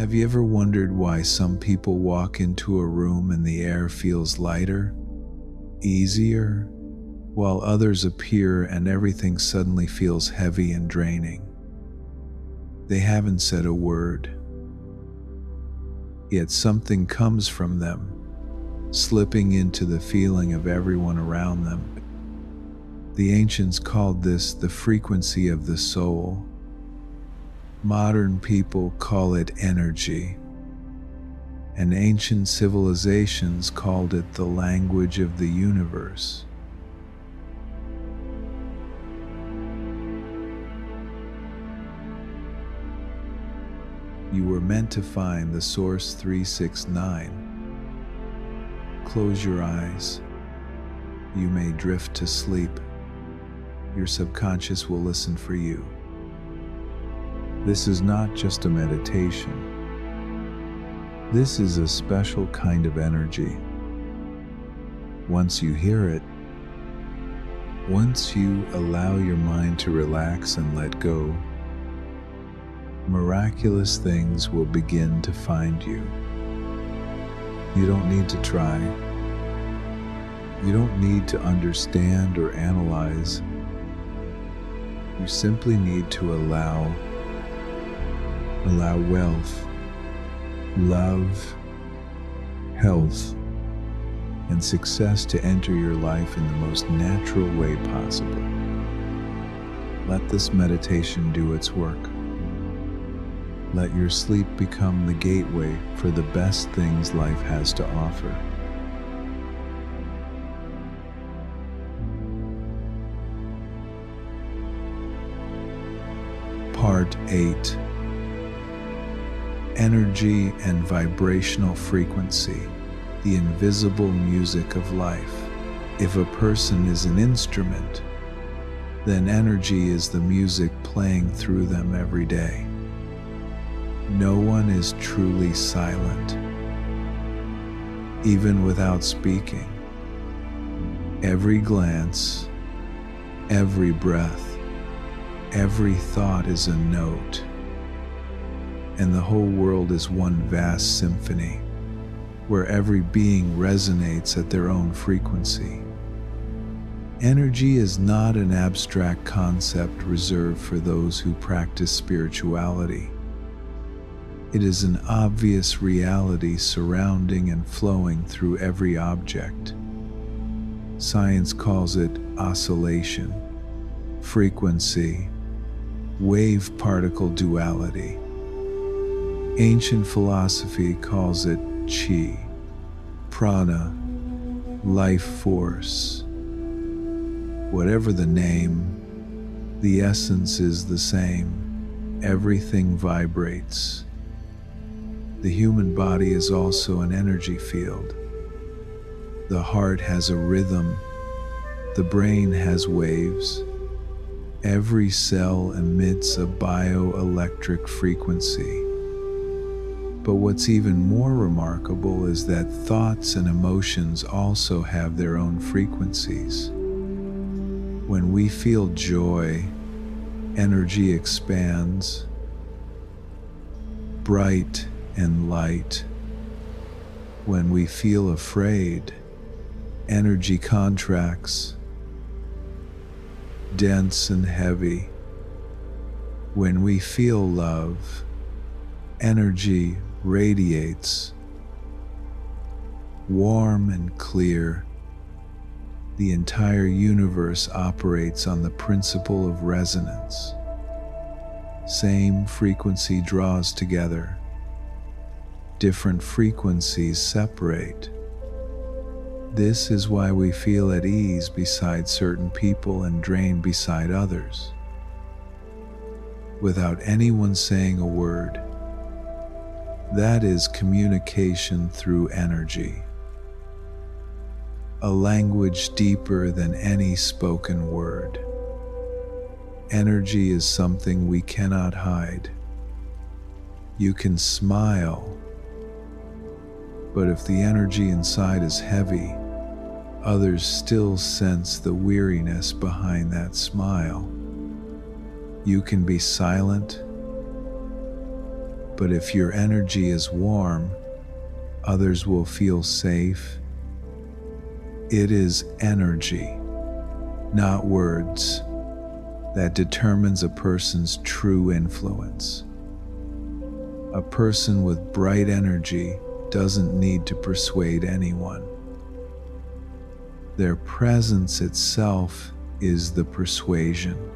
Have you ever wondered why some people walk into a room and the air feels lighter, easier, while others appear and everything suddenly feels heavy and draining? They haven't said a word, yet something comes from them, slipping into the feeling of everyone around them. The ancients called this the frequency of the soul. Modern people call it energy, and ancient civilizations called it the language of the universe. You were meant to find the Source 369. Close your eyes. You may drift to sleep. Your subconscious will listen for you. This is not just a meditation. This is a special kind of energy. Once you hear it, once you allow your mind to relax and let go, miraculous things will begin to find you. You don't need to try. You don't need to understand or analyze. You simply need to allow wealth, love, health, and success to enter your life in the most natural way possible. Let this meditation do its work. Let your sleep become the gateway for the best things life has to offer. Part 8. Energy and vibrational frequency, the invisible music of life. If a person is an instrument, then energy is the music playing through them every day. No one is truly silent, even without speaking. Every glance, every breath, every thought is a note, and the whole world is one vast symphony, where every being resonates at their own frequency. Energy is not an abstract concept reserved for those who practice spirituality. It is an obvious reality surrounding and flowing through every object. Science calls it oscillation, frequency, wave-particle duality. Ancient philosophy calls it chi, prana, life force. Whatever the name, the essence is the same. Everything vibrates. The human body is also an energy field. The heart has a rhythm. The brain has waves. Every cell emits a bioelectric frequency. But what's even more remarkable is that thoughts and emotions also have their own frequencies. When we feel joy, energy expands, bright and light. When we feel afraid, energy contracts, dense and heavy. When we feel love, energy radiates, warm and clear. The entire universe operates on the principle of resonance. Same frequency draws together. Different frequencies separate. This is why we feel at ease beside certain people and drained beside others, without anyone saying a word. That is communication through energy, a language deeper than any spoken word. Energy is something we cannot hide. You can smile, but if the energy inside is heavy, others still sense the weariness behind that smile. You can be silent, But if your energy is warm, others will feel safe. It is energy, not words, that determines a person's true influence. A person with bright energy doesn't need to persuade anyone. Their presence itself is the persuasion.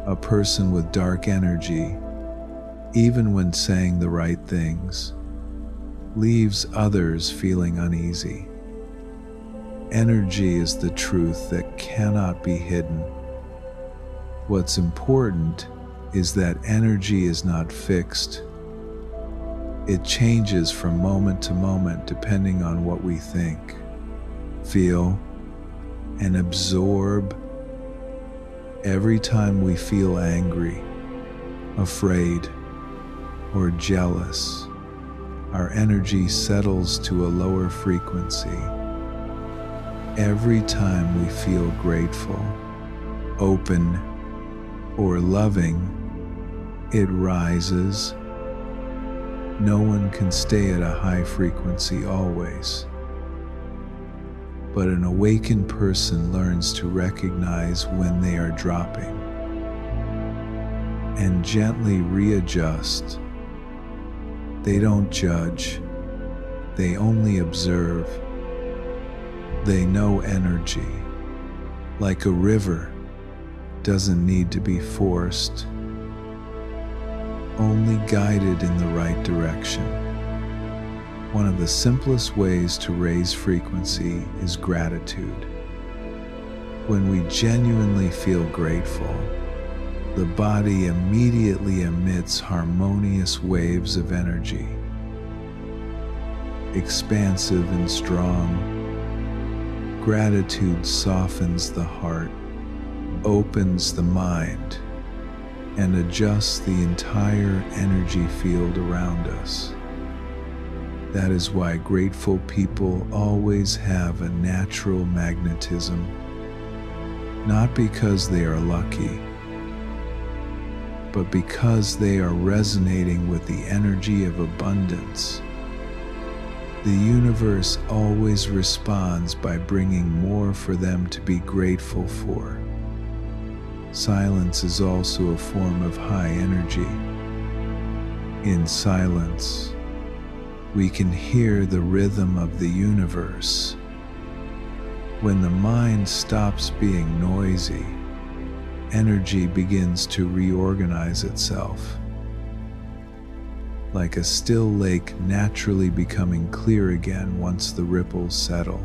A person with dark energy, even when saying the right things, leaves others feeling uneasy. Energy is the truth that cannot be hidden. What's important is that energy is not fixed. It changes from moment to moment depending on what we think, feel, and absorb. Every time we feel angry, afraid, or jealous, our energy settles to a lower frequency. Every time we feel grateful, open, or loving, it rises. No one can stay at a high frequency always. But an awakened person learns to recognize when they are dropping and gently readjust. They don't judge, they only observe. They know energy, like a river, doesn't need to be forced, only guided in the right direction. One of the simplest ways to raise frequency is gratitude. When we genuinely feel grateful, the body immediately emits harmonious waves of energy, expansive and strong. Gratitude softens the heart, opens the mind, and adjusts the entire energy field around us. That is why grateful people always have a natural magnetism, not because they are lucky, but because they are resonating with the energy of abundance. The universe always responds by bringing more for them to be grateful for. Silence is also a form of high energy. In silence, we can hear the rhythm of the universe. When the mind stops being noisy, energy begins to reorganize itself, like a still lake naturally becoming clear again once the ripples settle.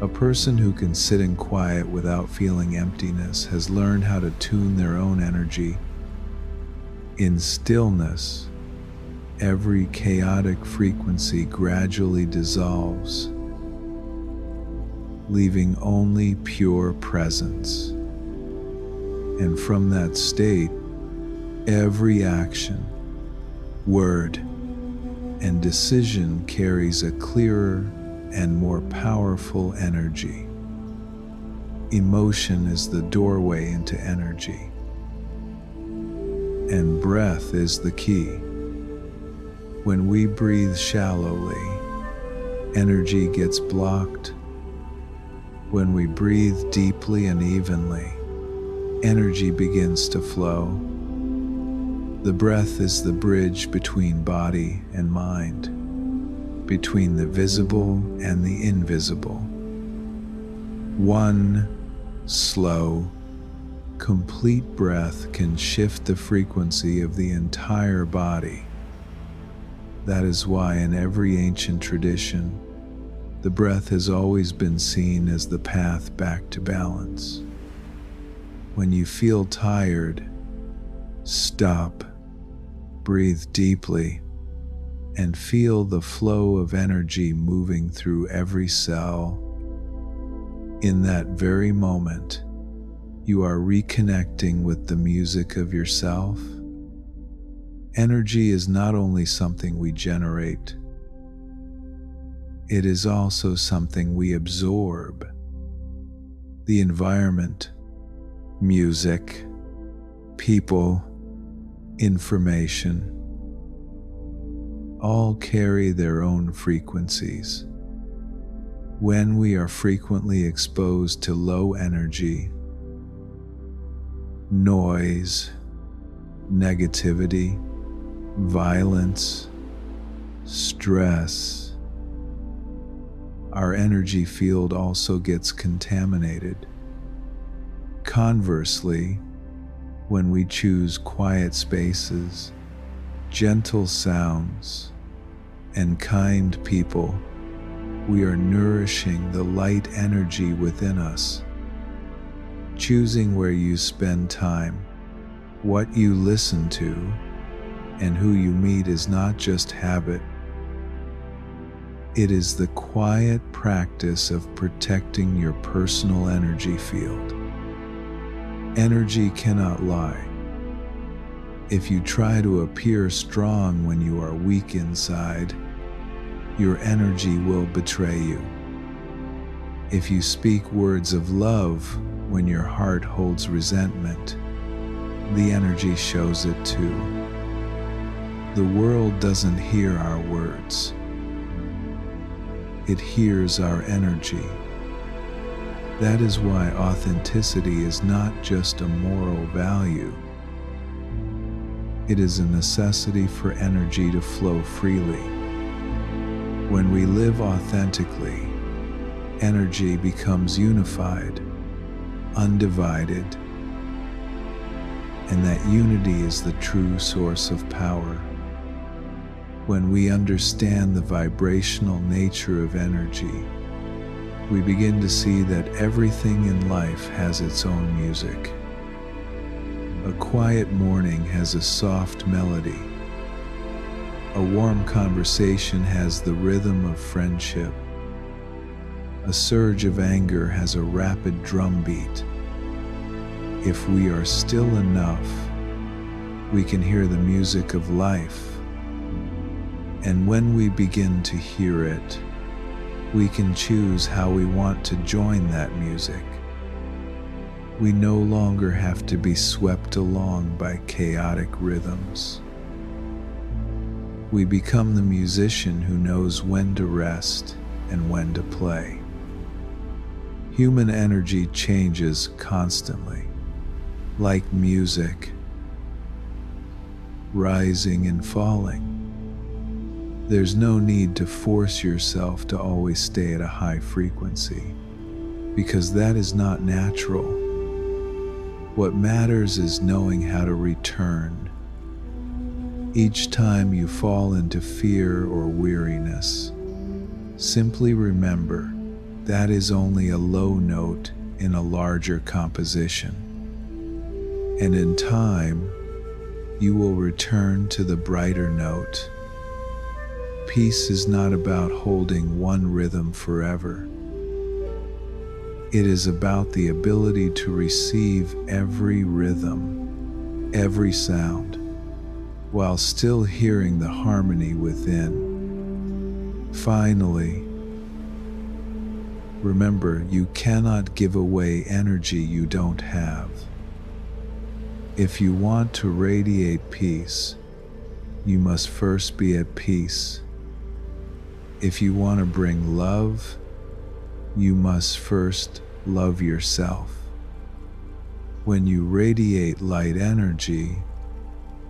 A person who can sit in quiet without feeling emptiness has learned how to tune their own energy. In stillness, every chaotic frequency gradually dissolves, leaving only pure presence. And from that state, every action, word, and decision carries a clearer and more powerful energy. Emotion is the doorway into energy, and breath is the key. When we breathe shallowly, energy gets blocked. When we breathe deeply and evenly, energy begins to flow. The breath is the bridge between body and mind, between the visible and the invisible. One slow, complete breath can shift the frequency of the entire body. That is why in every ancient tradition, the breath has always been seen as the path back to balance. When you feel tired, stop, breathe deeply, and feel the flow of energy moving through every cell. In that very moment, you are reconnecting with the music of yourself. Energy is not only something we generate, it is also something we absorb. The environment, music, people, information, all carry their own frequencies. When we are frequently exposed to low energy, noise, negativity, violence, stress, our energy field also gets contaminated. Conversely, when we choose quiet spaces, gentle sounds, and kind people, we are nourishing the light energy within us. Choosing where you spend time, what you listen to, and who you meet is not just habit. It is the quiet practice of protecting your personal energy field. Energy cannot lie. If you try to appear strong when you are weak inside, your energy will betray you. If you speak words of love when your heart holds resentment, the energy shows it too. The world doesn't hear our words. It hears our energy. That is why authenticity is not just a moral value. It is a necessity for energy to flow freely. When we live authentically, energy becomes unified, undivided, and that unity is the true source of power. When we understand the vibrational nature of energy, we begin to see that everything in life has its own music. A quiet morning has a soft melody. A warm conversation has the rhythm of friendship. A surge of anger has a rapid drum beat. If we are still enough, we can hear the music of life. And when we begin to hear it, we can choose how we want to join that music. We no longer have to be swept along by chaotic rhythms. We become the musician who knows when to rest and when to play. Human energy changes constantly, like music, rising and falling. There's no need to force yourself to always stay at a high frequency, because that is not natural. What matters is knowing how to return. Each time you fall into fear or weariness, simply remember that is only a low note in a larger composition. And in time, you will return to the brighter note. Peace is not about holding one rhythm forever. It is about the ability to receive every rhythm, every sound, while still hearing the harmony within. Finally, remember, you cannot give away energy you don't have. If you want to radiate peace, you must first be at peace. If you want to bring love, you must first love yourself. When you radiate light energy,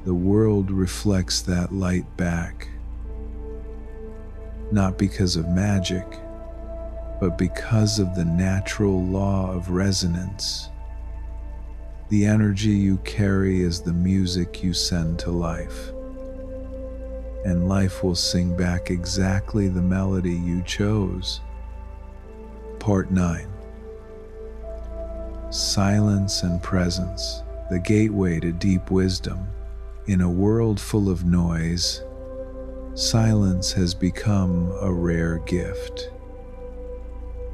the world reflects that light back. Not because of magic, but because of the natural law of resonance. The energy you carry is the music you send to life. And life will sing back exactly the melody you chose. Part 9. Silence and presence, the gateway to deep wisdom. In a world full of noise, silence has become a rare gift.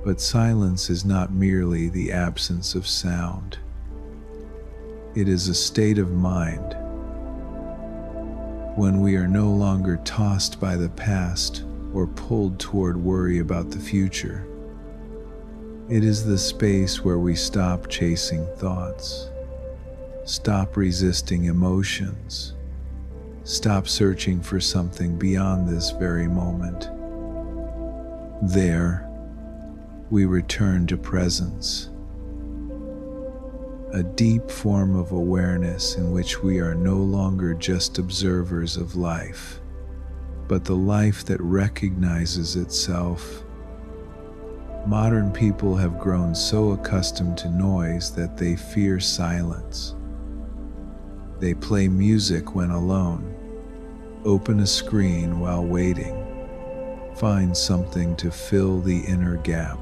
But silence is not merely the absence of sound. It is a state of mind. When we are no longer tossed by the past or pulled toward worry about the future. It is the space where we stop chasing thoughts, stop resisting emotions, Stop searching for something beyond this very moment. There, we return to presence, a deep form of awareness in which we are no longer just observers of life, but the life that recognizes itself. Modern people have grown so accustomed to noise that they fear silence. They play music when alone, open a screen while waiting, find something to fill the inner gap.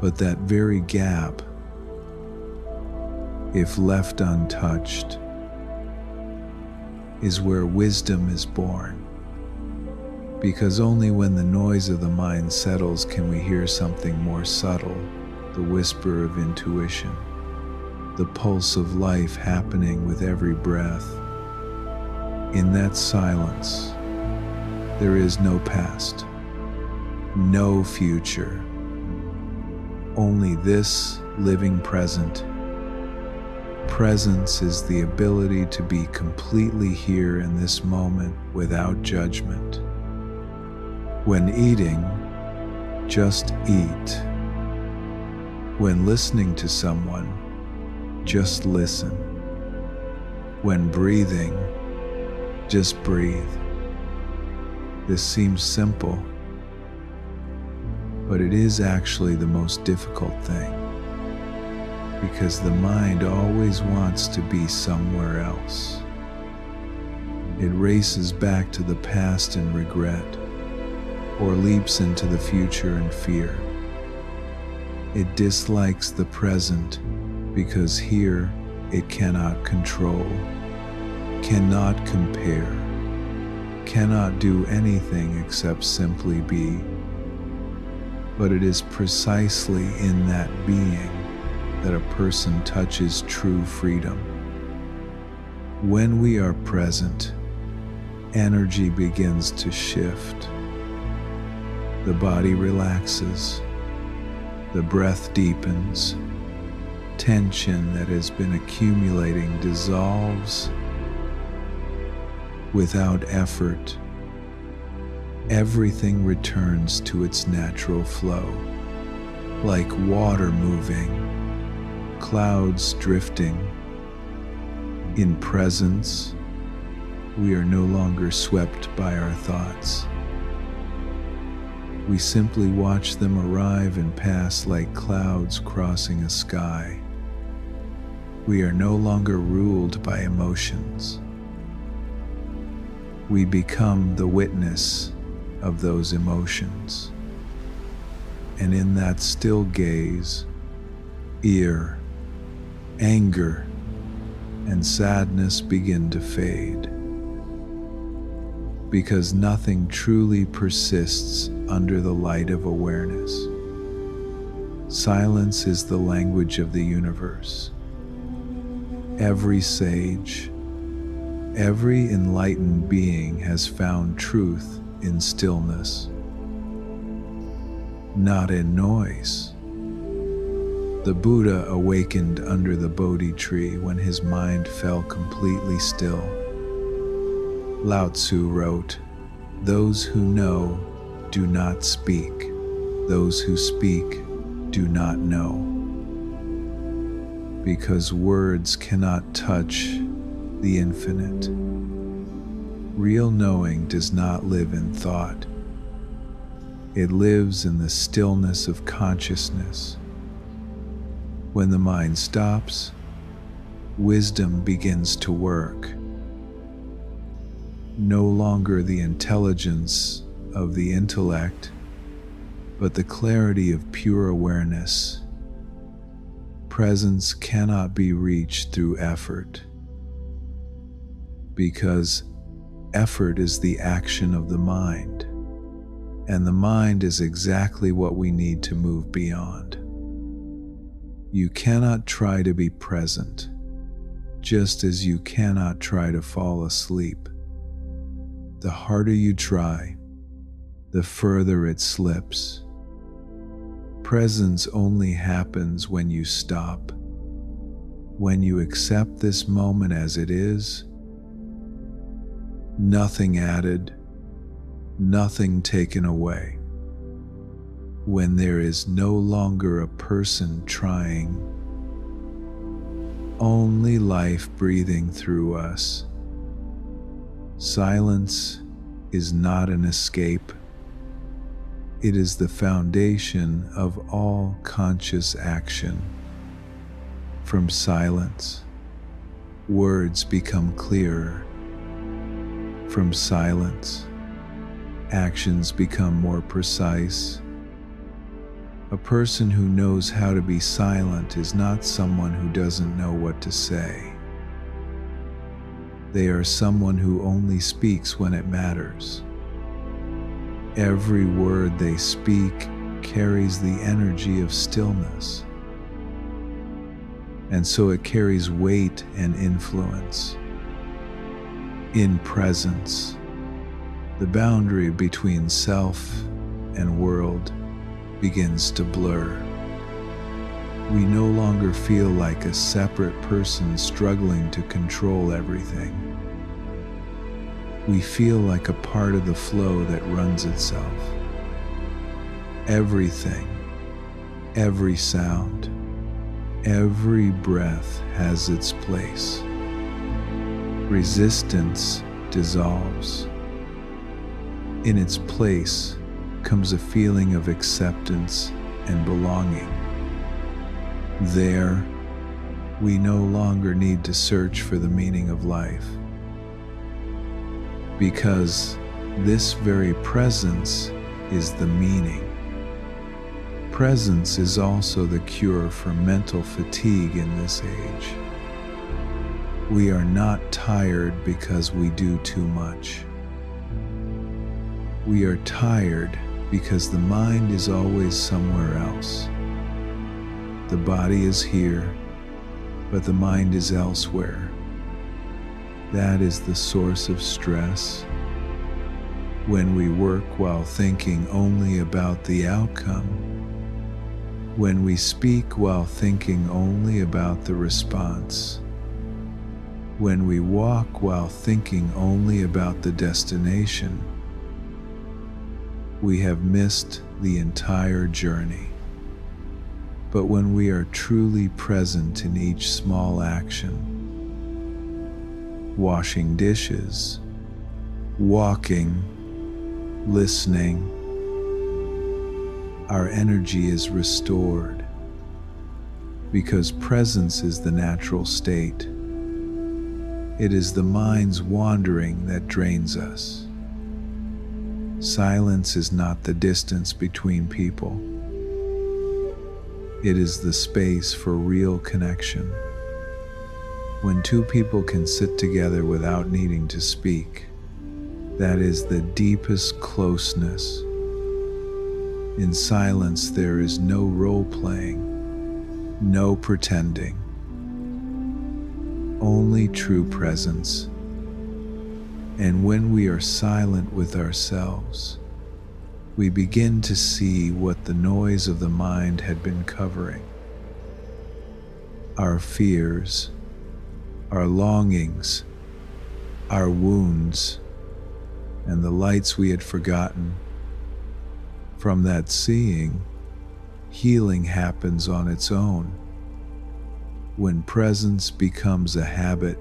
But that very gap, if left untouched, is where wisdom is born. Because only when the noise of the mind settles can we hear something more subtle, the whisper of intuition, the pulse of life happening with every breath. In that silence, there is no past, no future, only this living present. Presence is the ability to be completely here in this moment without judgment. When eating, just eat. When listening to someone, just listen. When breathing, just breathe. This seems simple, but it is actually the most difficult thing, because the mind always wants to be somewhere else. It races back to the past in regret, or leaps into the future in fear. It dislikes the present because here it cannot control, cannot compare, cannot do anything except simply be. But it is precisely in that being that a person touches true freedom. When we are present, energy begins to shift. The body relaxes, the breath deepens, tension that has been accumulating dissolves. Without effort, everything returns to its natural flow, like water moving, clouds drifting. In presence, we are no longer swept by our thoughts. We simply watch them arrive and pass like clouds crossing a sky. We are no longer ruled by emotions. We become the witness of those emotions. And in that still gaze, fear, anger, and sadness begin to fade. Because nothing truly persists under the light of awareness. Silence is the language of the universe. Every sage, every enlightened being has found truth in stillness, not in noise. The Buddha awakened under the Bodhi tree when his mind fell completely still. Lao Tzu wrote, "Those who know do not speak. Those who speak do not know." Because words cannot touch the infinite. Real knowing does not live in thought. It lives in the stillness of consciousness. When the mind stops, wisdom begins to work. No longer the intelligence of the intellect, but the clarity of pure awareness. Presence cannot be reached through effort, because effort is the action of the mind, and the mind is exactly what we need to move beyond. You cannot try to be present, just as you cannot try to fall asleep. The harder you try, the further it slips. Presence only happens when you stop, when you accept this moment as it is, nothing added, nothing taken away. When there is no longer a person trying, only life breathing through us. Silence is not an escape. It is the foundation of all conscious action. From silence, words become clearer. From silence, actions become more precise. A person who knows how to be silent is not someone who doesn't know what to say. They are someone who only speaks when it matters. Every word they speak carries the energy of stillness, and so it carries weight and influence. In presence, the boundary between self and world begins to blur. We no longer feel like a separate person struggling to control everything. We feel like a part of the flow that runs itself. Everything, every sound, every breath has its place. Resistance dissolves. In its place comes a feeling of acceptance and belonging. There, we no longer need to search for the meaning of life, because this very presence is the meaning. Presence is also the cure for mental fatigue in this age. We are not tired because we do too much. We are tired because the mind is always somewhere else. The body is here, but the mind is elsewhere. That is the source of stress. When we work while thinking only about the outcome, when we speak while thinking only about the response, when we walk while thinking only about the destination, we have missed the entire journey. But when we are truly present in each small action, washing dishes, walking, listening, our energy is restored, because presence is the natural state. It is the mind's wandering that drains us. Silence is not the distance between people. It is the space for real connection. When two people can sit together without needing to speak, that is the deepest closeness. In silence, there is no role-playing, no pretending, only true presence. And when we are silent with ourselves, we begin to see what the noise of the mind had been covering. Our fears, our longings, our wounds, and the lights we had forgotten. From that seeing, healing happens on its own. When presence becomes a habit,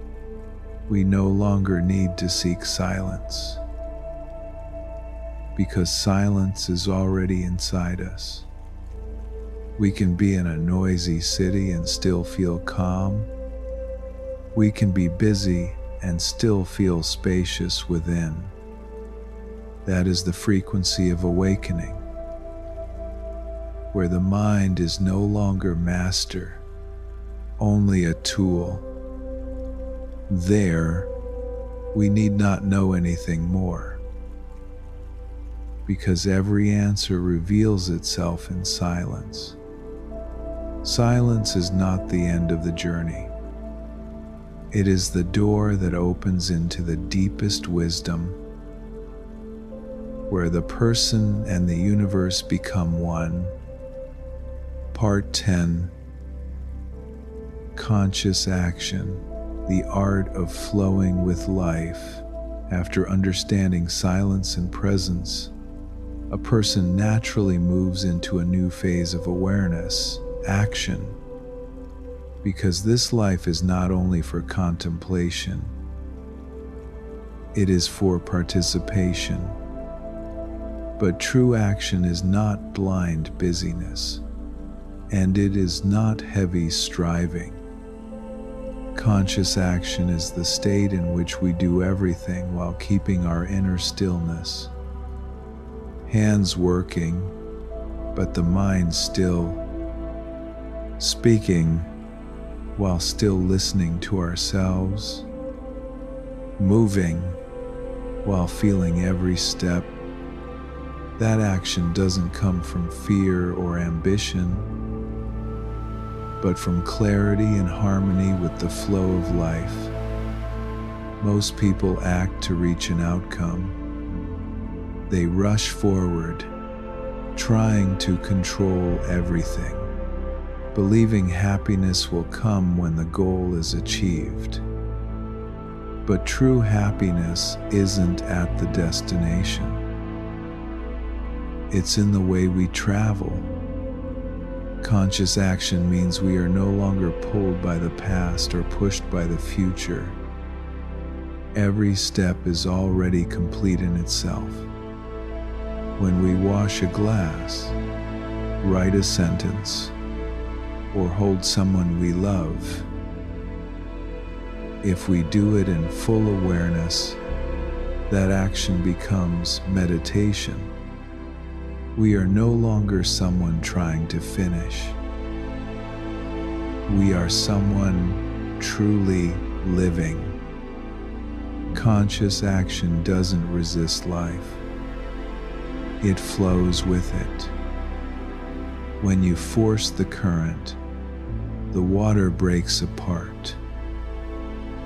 we no longer need to seek silence, because silence is already inside us. We can be in a noisy city and still feel calm. We can be busy and still feel spacious within. That is the frequency of awakening, where the mind is no longer master, only a tool. There, we need not know anything more, because every answer reveals itself in silence. Silence is not the end of the journey. It is the door that opens into the deepest wisdom, where the person and the universe become one. Part 10. Conscious action, the art of flowing with life After understanding silence and presence, a person naturally moves into a new phase of awareness, action, because this life is not only for contemplation, it is for participation. But true action is not blind busyness, and it is not heavy striving. Conscious action is the state in which we do everything while keeping our inner stillness. Hands working, but the mind still. Speaking while still listening to ourselves. Moving while feeling every step. That action doesn't come from fear or ambition, but from clarity and harmony with the flow of life. Most people act to reach an outcome. They rush forward, trying to control everything, believing happiness will come when the goal is achieved. But true happiness isn't at the destination. It's in the way we travel. Conscious action means we are no longer pulled by the past or pushed by the future. Every step is already complete in itself. When we wash a glass, write a sentence, or hold someone we love, if we do it in full awareness, that action becomes meditation. We are no longer someone trying to finish. We are someone truly living. Conscious action doesn't resist life. It flows with it. When you force the current, the water breaks apart.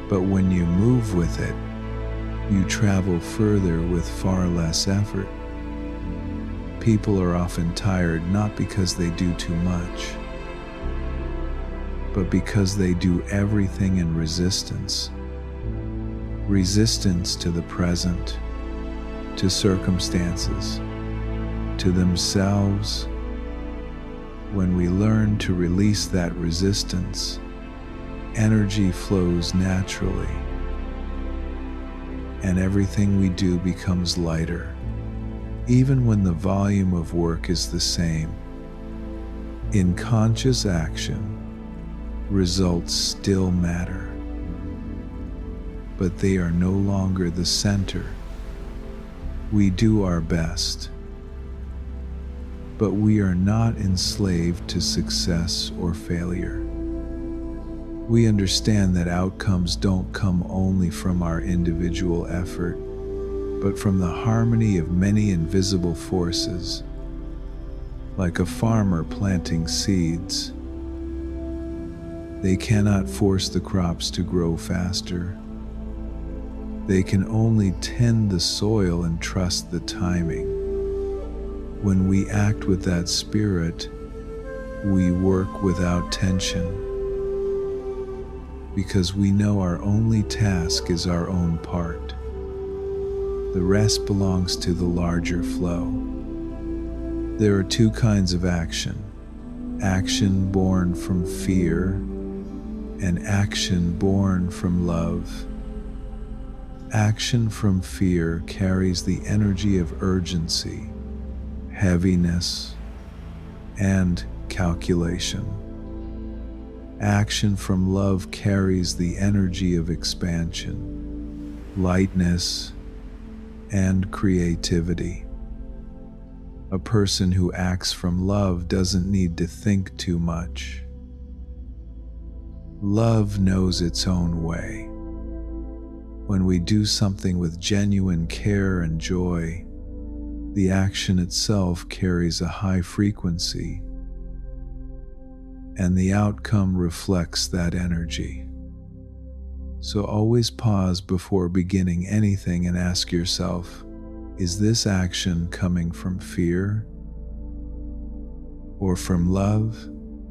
But when you move with it, you travel further with far less effort. People are often tired not because they do too much, but because they do everything in resistance. Resistance to the present, to circumstances, to themselves. When we learn to release that resistance, energy flows naturally, and everything we do becomes lighter, even when the volume of work is the same. In conscious action, results still matter, but they are no longer the center. We do our best, but we are not enslaved to success or failure. We understand that outcomes don't come only from our individual effort, but from the harmony of many invisible forces. Like a farmer planting seeds, they cannot force the crops to grow faster. They can only tend the soil and trust the timing. When we act with that spirit, we work without tension, because we know our only task is our own part. The rest belongs to the larger flow. There are two kinds of action: action born from fear and action born from love. Action from fear carries the energy of urgency, heaviness, and calculation. Action from love carries the energy of expansion, lightness, and creativity. A person who acts from love doesn't need to think too much. Love knows its own way. When we do something with genuine care and joy, the action itself carries a high frequency, and the outcome reflects that energy. So always pause before beginning anything and ask yourself, is this action coming from fear or from love?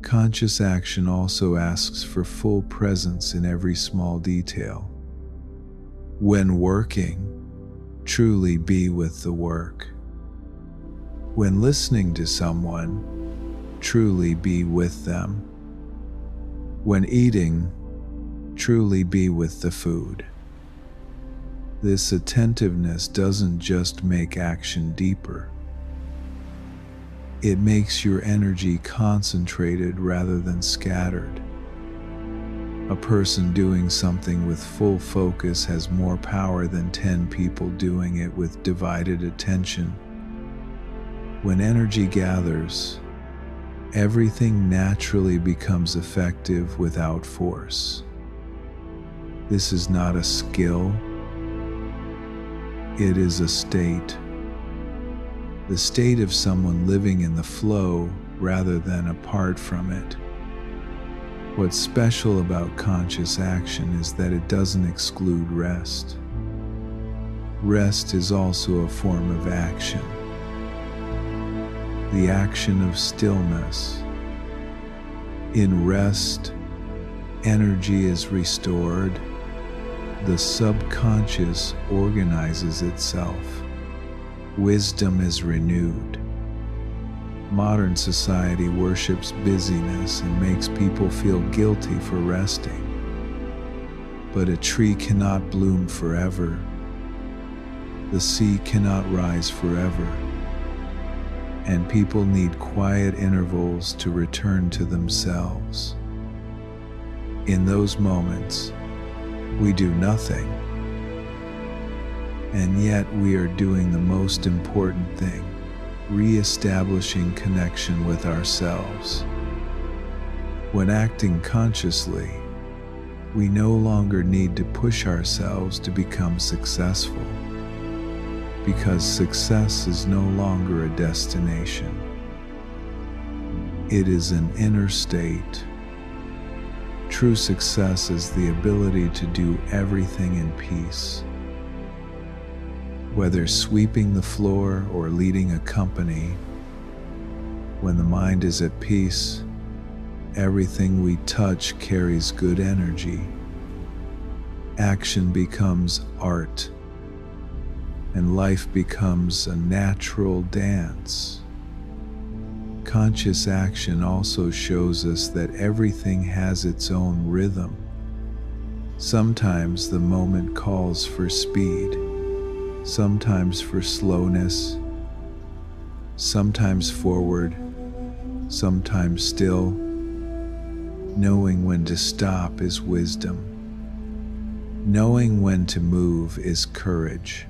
Conscious action also asks for full presence in every small detail. When working, Truly be with the work. When listening to someone, truly be with them. When eating, truly be with the food. This attentiveness doesn't just make action deeper. It makes your energy concentrated rather than scattered. A person doing something with full focus has more power than 10 people doing it with divided attention. When energy gathers, everything naturally becomes effective without force. This is not a skill, it is a state. The state of someone living in the flow rather than apart from it. What's special about conscious action is that it doesn't exclude rest. Rest is also a form of action. The action of stillness. In rest, energy is restored. The subconscious organizes itself. Wisdom is renewed. Modern society worships busyness and makes people feel guilty for resting. But a tree cannot bloom forever. The sea cannot rise forever. And people need quiet intervals to return to themselves. In those moments, we do nothing. And yet we are doing the most important thing. Re-establishing connection with ourselves. When acting consciously, we no longer need to push ourselves to become successful, because success is no longer a destination. It is an inner state. True success is the ability to do everything in peace. Whether sweeping the floor or leading a company, when the mind is at peace, everything we touch carries good energy. Action becomes art, and life becomes a natural dance. Conscious action also shows us that everything has its own rhythm. Sometimes the moment calls for speed. Sometimes for slowness, sometimes forward, sometimes still. Knowing when to stop is wisdom. Knowing when to move is courage.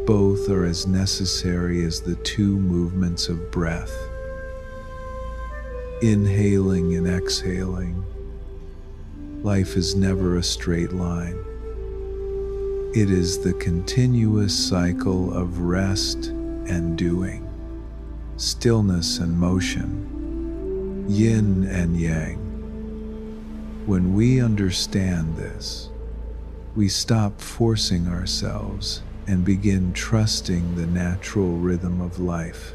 Both are as necessary as the two movements of breath. Inhaling and exhaling. Life is never a straight line. It is the continuous cycle of rest and doing, stillness and motion, yin and yang. When we understand this, we stop forcing ourselves and begin trusting the natural rhythm of life.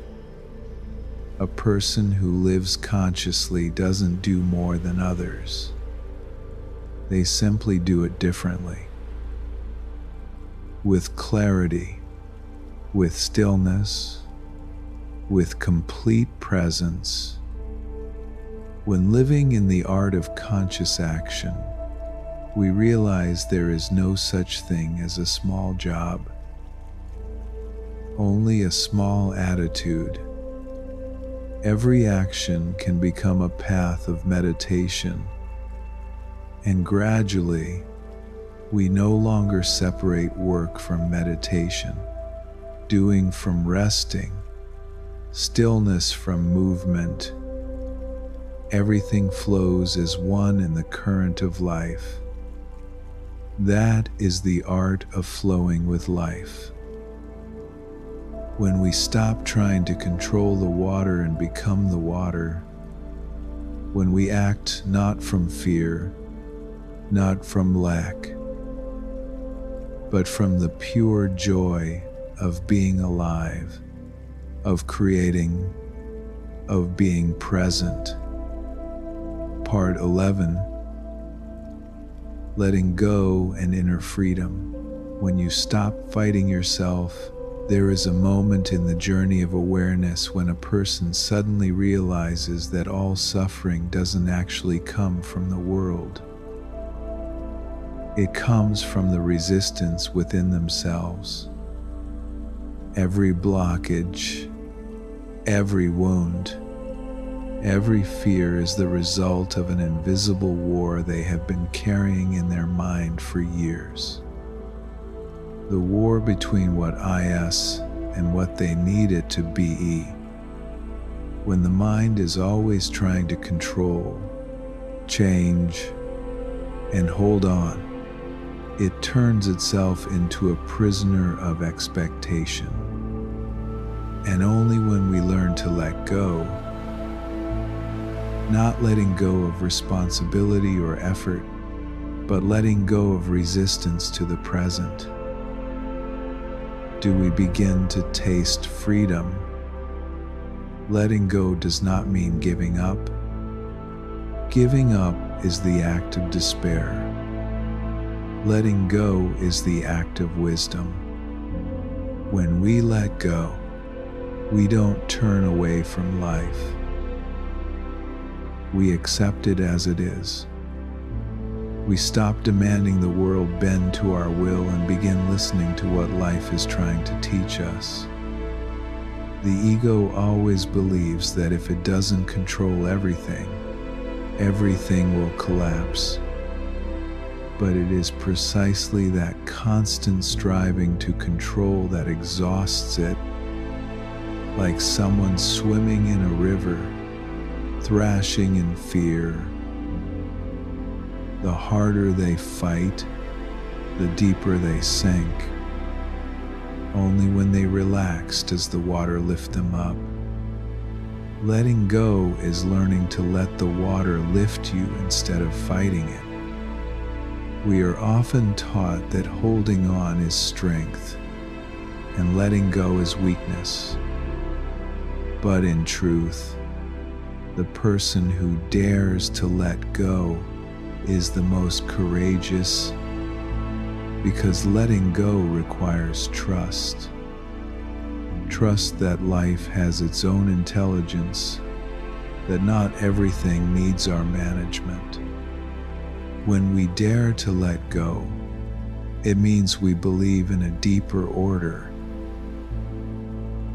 A person who lives consciously doesn't do more than others. They simply do it differently. With clarity, with stillness, with complete presence. When living in the art of conscious action, we realize there is no such thing as a small job, only a small attitude. Every action can become a path of meditation, and gradually, we no longer separate work from meditation, doing from resting, stillness from movement. Everything flows as one in the current of life. That is the art of flowing with life. When we stop trying to control the water and become the water, when we act not from fear, not from lack, but from the pure joy of being alive, of creating, of being present. Part 11. Letting go and inner freedom. When you stop fighting yourself, there is a moment in the journey of awareness when a person suddenly realizes that all suffering doesn't actually come from the world. It comes from the resistance within themselves. Every blockage, every wound, every fear is the result of an invisible war they have been carrying in their mind for years. The war between what is and what they need it to be. When the mind is always trying to control, change, and hold on, it turns itself into a prisoner of expectation. And only when we learn to let go, not letting go of responsibility or effort, but letting go of resistance to the present, do we begin to taste freedom. Letting go does not mean giving up. Giving up is the act of despair. Letting go is the act of wisdom. When we let go, we don't turn away from life. We accept it as it is. We stop demanding the world bend to our will and begin listening to what life is trying to teach us. The ego always believes that if it doesn't control everything, everything will collapse. But it is precisely that constant striving to control that exhausts it, like someone swimming in a river, thrashing in fear. The harder they fight, the deeper they sink. Only when they relax does the water lift them up. Letting go is learning to let the water lift you instead of fighting it. We are often taught that holding on is strength and letting go is weakness. But in truth, the person who dares to let go is the most courageous, because letting go requires trust. Trust that life has its own intelligence, that not everything needs our management. When we dare to let go, it means we believe in a deeper order,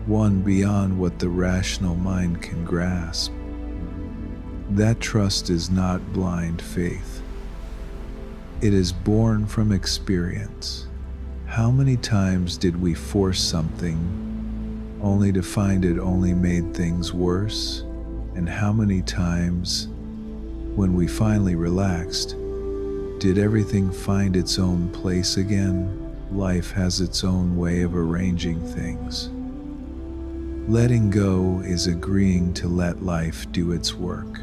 one beyond what the rational mind can grasp. That trust is not blind faith. It is born from experience. How many times did we force something only to find it only made things worse? And how many times, when we finally relaxed, did everything find its own place again? Life has its own way of arranging things. Letting go is agreeing to let life do its work.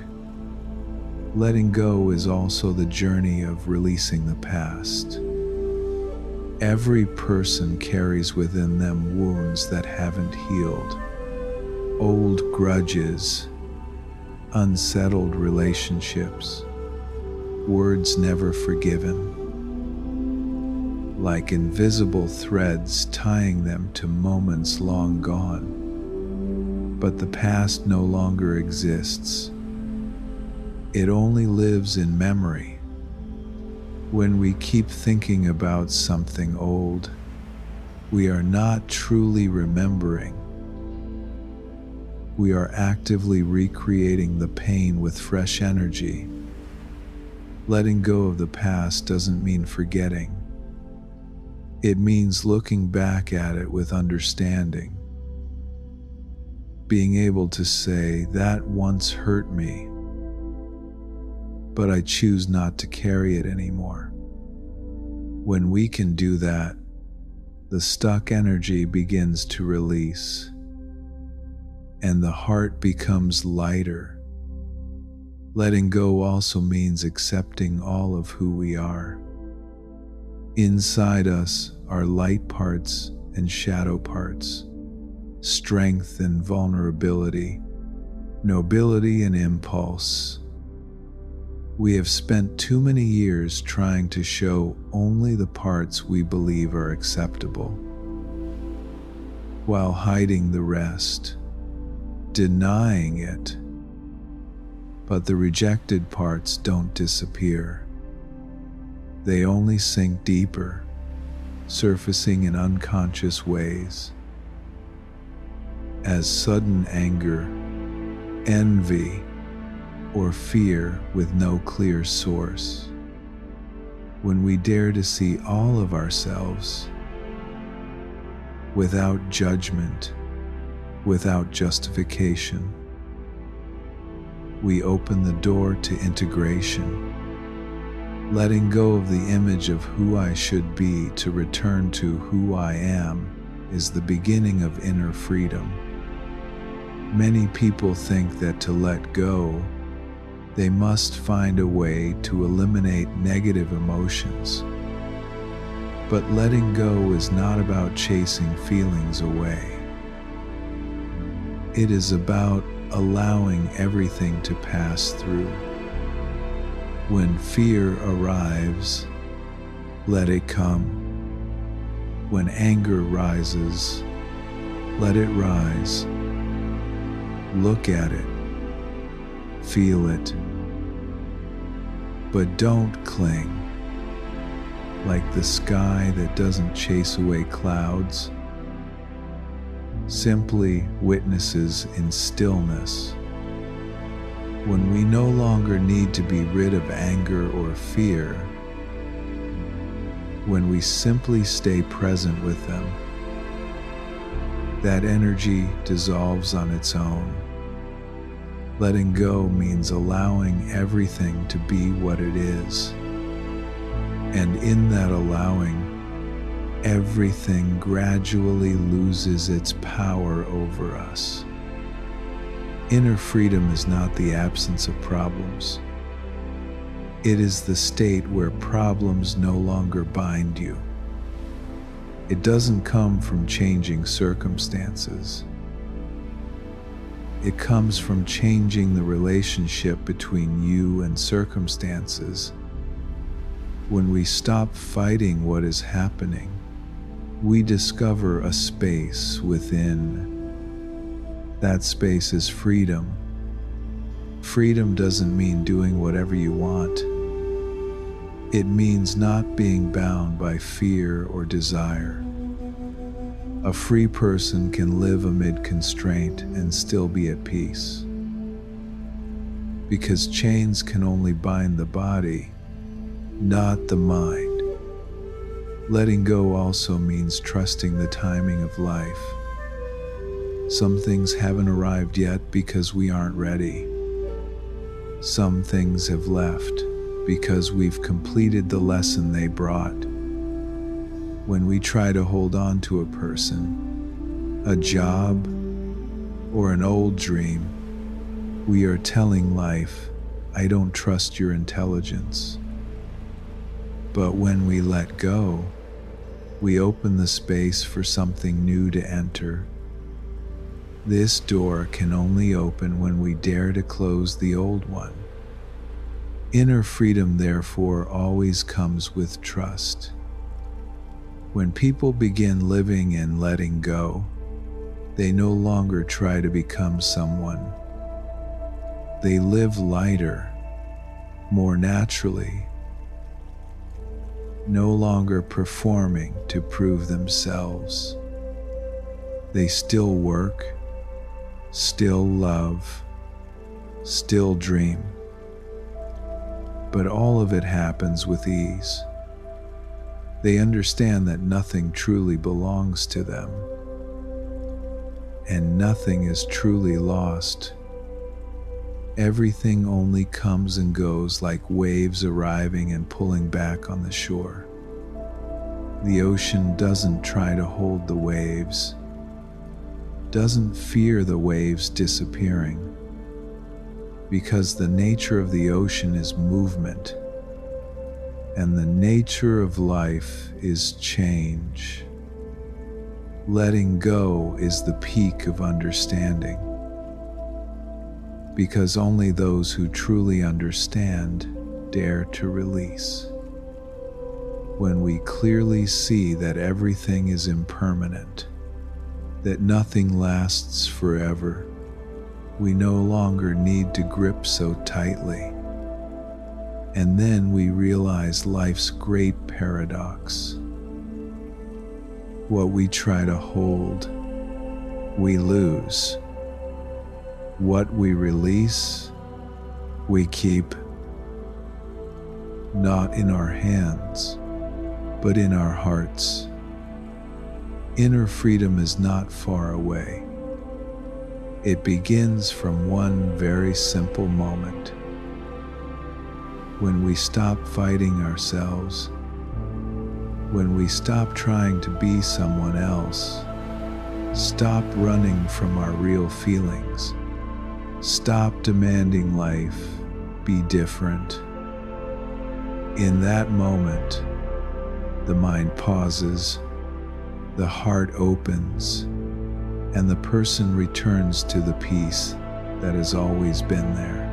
Letting go is also the journey of releasing the past. Every person carries within them wounds that haven't healed, old grudges, unsettled relationships, words never forgiven, like invisible threads tying them to moments long gone. But the past no longer exists. It only lives in memory. When we keep thinking about something old, we are not truly remembering. We are actively recreating the pain with fresh energy. Letting go of the past doesn't mean forgetting. It means looking back at it with understanding. Being able to say, that once hurt me, but I choose not to carry it anymore. When we can do that, the stuck energy begins to release, and the heart becomes lighter. Letting go also means accepting all of who we are. Inside us are light parts and shadow parts, strength and vulnerability, nobility and impulse. We have spent too many years trying to show only the parts we believe are acceptable, while hiding the rest, denying it. But the rejected parts don't disappear. They only sink deeper, surfacing in unconscious ways, as sudden anger, envy, or fear with no clear source. When we dare to see all of ourselves without judgment, without justification, we open the door to integration, letting go of the image of who I should be to return to who I am is the beginning of inner freedom. Many people think that to let go, they must find a way to eliminate negative emotions. But letting go is not about chasing feelings away. It is about allowing everything to pass through. When fear arrives, let it come. When anger rises, let it rise. Look at it. Feel it. But don't cling. Like the sky that doesn't chase away clouds, simply witnesses in stillness. When we no longer need to be rid of anger or fear, when we simply stay present with them, that energy dissolves on its own. Letting go means allowing everything to be what it is. And in that allowing, everything gradually loses its power over us. Inner freedom is not the absence of problems. It is the state where problems no longer bind you. It doesn't come from changing circumstances. It comes from changing the relationship between you and circumstances. When we stop fighting what is happening, we discover a space within. That space is freedom. Freedom doesn't mean doing whatever you want. It means not being bound by fear or desire. A free person can live amid constraint and still be at peace. Because chains can only bind the body, not the mind. Letting go also means trusting the timing of life. Some things haven't arrived yet because we aren't ready. Some things have left because we've completed the lesson they brought. When we try to hold on to a person, a job, or an old dream, we are telling life, I don't trust your intelligence. But when we let go, we open the space for something new to enter. This door can only open when we dare to close the old one. Inner freedom, therefore, always comes with trust. When people begin living and letting go, they no longer try to become someone. They live lighter, more naturally, no longer performing to prove themselves. They still work, still love, still dream. But all of it happens with ease. They understand that nothing truly belongs to them, and nothing is truly lost. Everything only comes and goes like waves arriving and pulling back on the shore. The ocean doesn't try to hold the waves, doesn't fear the waves disappearing, because the nature of the ocean is movement, and the nature of life is change. Letting go is the peak of understanding, because only those who truly understand dare to release. When we clearly see that everything is impermanent, that nothing lasts forever, we no longer need to grip so tightly. And then we realize life's great paradox. What we try to hold, we lose. What we release, we keep. Not in our hands, but in our hearts. Inner freedom is not far away. It begins from one very simple moment. When we stop fighting ourselves, when we stop trying to be someone else, stop running from our real feelings, stop demanding life be different. In that moment, the mind pauses, the heart opens, and the person returns to the peace that has always been there.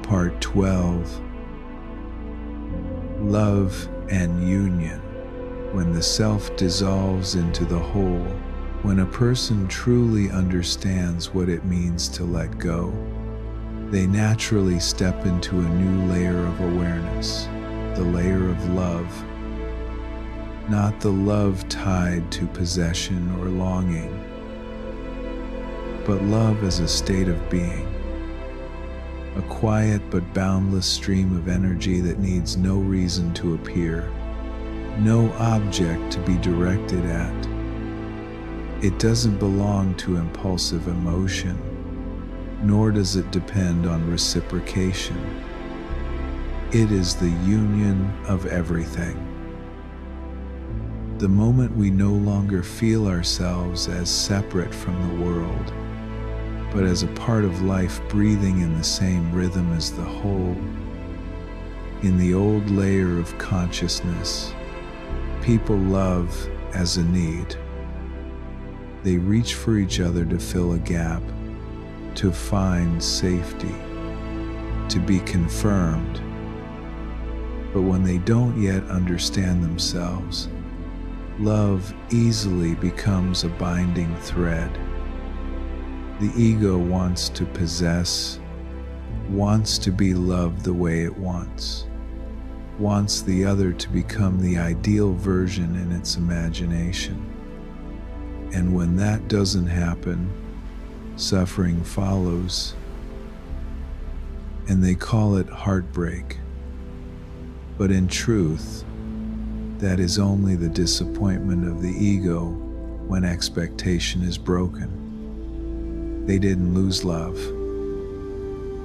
Part 12. Love and union. When the self dissolves into the whole, when a person truly understands what it means to let go, they naturally step into a new layer of awareness, the layer of love. Not the love tied to possession or longing, but love as a state of being. A quiet but boundless stream of energy that needs no reason to appear, no object to be directed at. It doesn't belong to impulsive emotion, nor does it depend on reciprocation. It is the union of everything. The moment we no longer feel ourselves as separate from the world, but as a part of life breathing in the same rhythm as the whole. In the old layer of consciousness, people love as a need. They reach for each other to fill a gap, to find safety, to be confirmed. But when they don't yet understand themselves, love easily becomes a binding thread. The ego wants to possess, wants to be loved the way it wants the other to become the ideal version in its imagination. And when that doesn't happen, suffering follows, and they call it heartbreak. But in truth, that is only the disappointment of the ego when expectation is broken. They didn't lose love.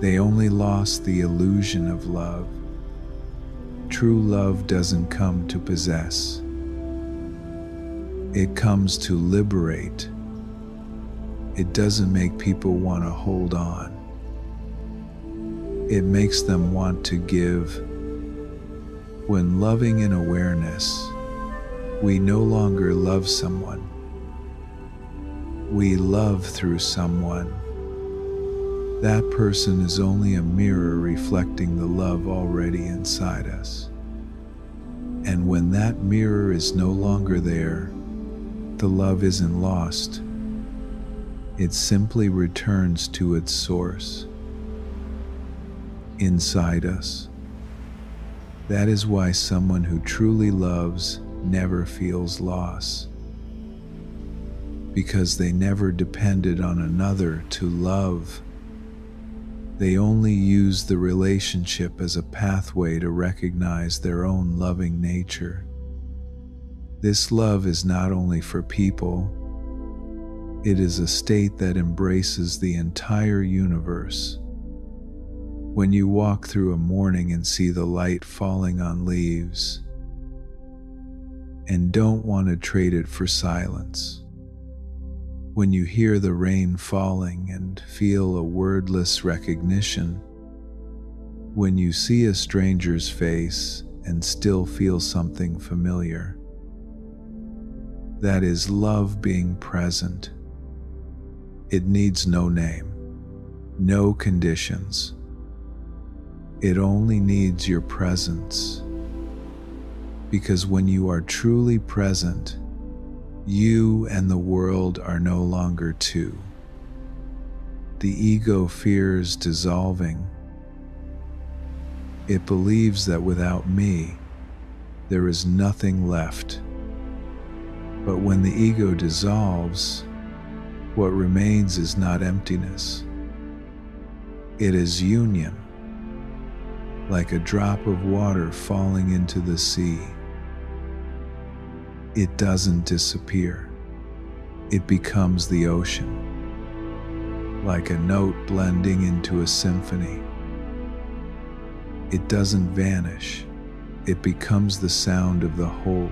They only lost the illusion of love. True love doesn't come to possess. It comes to liberate. It doesn't make people want to hold on. It makes them want to give. When loving in awareness, we no longer love someone. We love through someone. That person is only a mirror reflecting the love already inside us. And when that mirror is no longer there, the love isn't lost. It simply returns to its source, inside us. That is why someone who truly loves never feels loss, because they never depended on another to love. They only use the relationship as a pathway to recognize their own loving nature. This love is not only for people, it is a state that embraces the entire universe. When you walk through a morning and see the light falling on leaves, and don't want to trade it for silence. When you hear the rain falling and feel a wordless recognition. When you see a stranger's face and still feel something familiar. That is love being present. It needs no name, no conditions. It only needs your presence. Because when you are truly present, you and the world are no longer two. The ego fears dissolving. It believes that without me, there is nothing left. But when the ego dissolves, what remains is not emptiness. It is union, like a drop of water falling into the sea. It doesn't disappear. It becomes the ocean, like a note blending into a symphony. It doesn't vanish. It becomes the sound of the whole.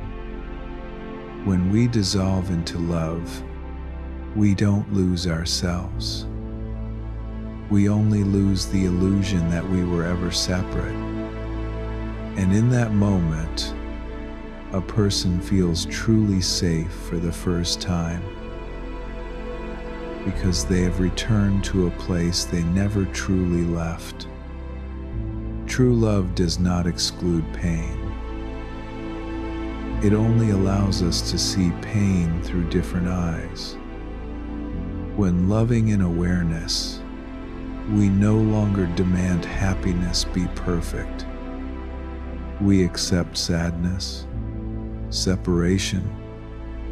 When we dissolve into love, we don't lose ourselves. We only lose the illusion that we were ever separate. And in that moment, a person feels truly safe for the first time, because they have returned to a place they never truly left. True love does not exclude pain. It only allows us to see pain through different eyes. When loving in awareness, we no longer demand happiness be perfect. We accept sadness, separation,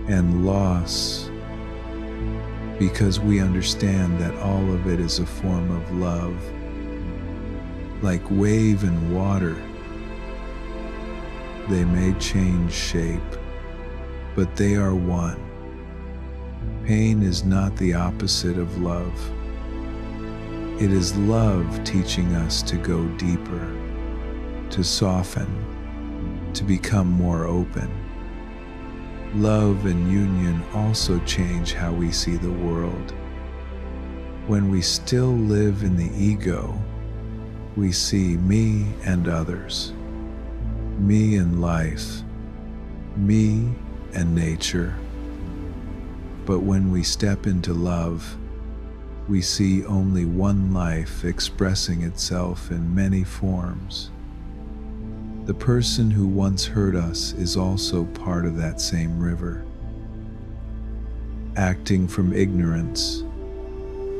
and loss because we understand that all of it is a form of love. Like wave and water, they may change shape, but they are one. Pain is not the opposite of love. It is love teaching us to go deeper, to soften, to become more open. Love and union also change how we see the world. When we still live in the ego, we see me and others, me and life, me and nature. But when we step into love, we see only one life expressing itself in many forms. The person who once hurt us is also part of that same river, acting from ignorance,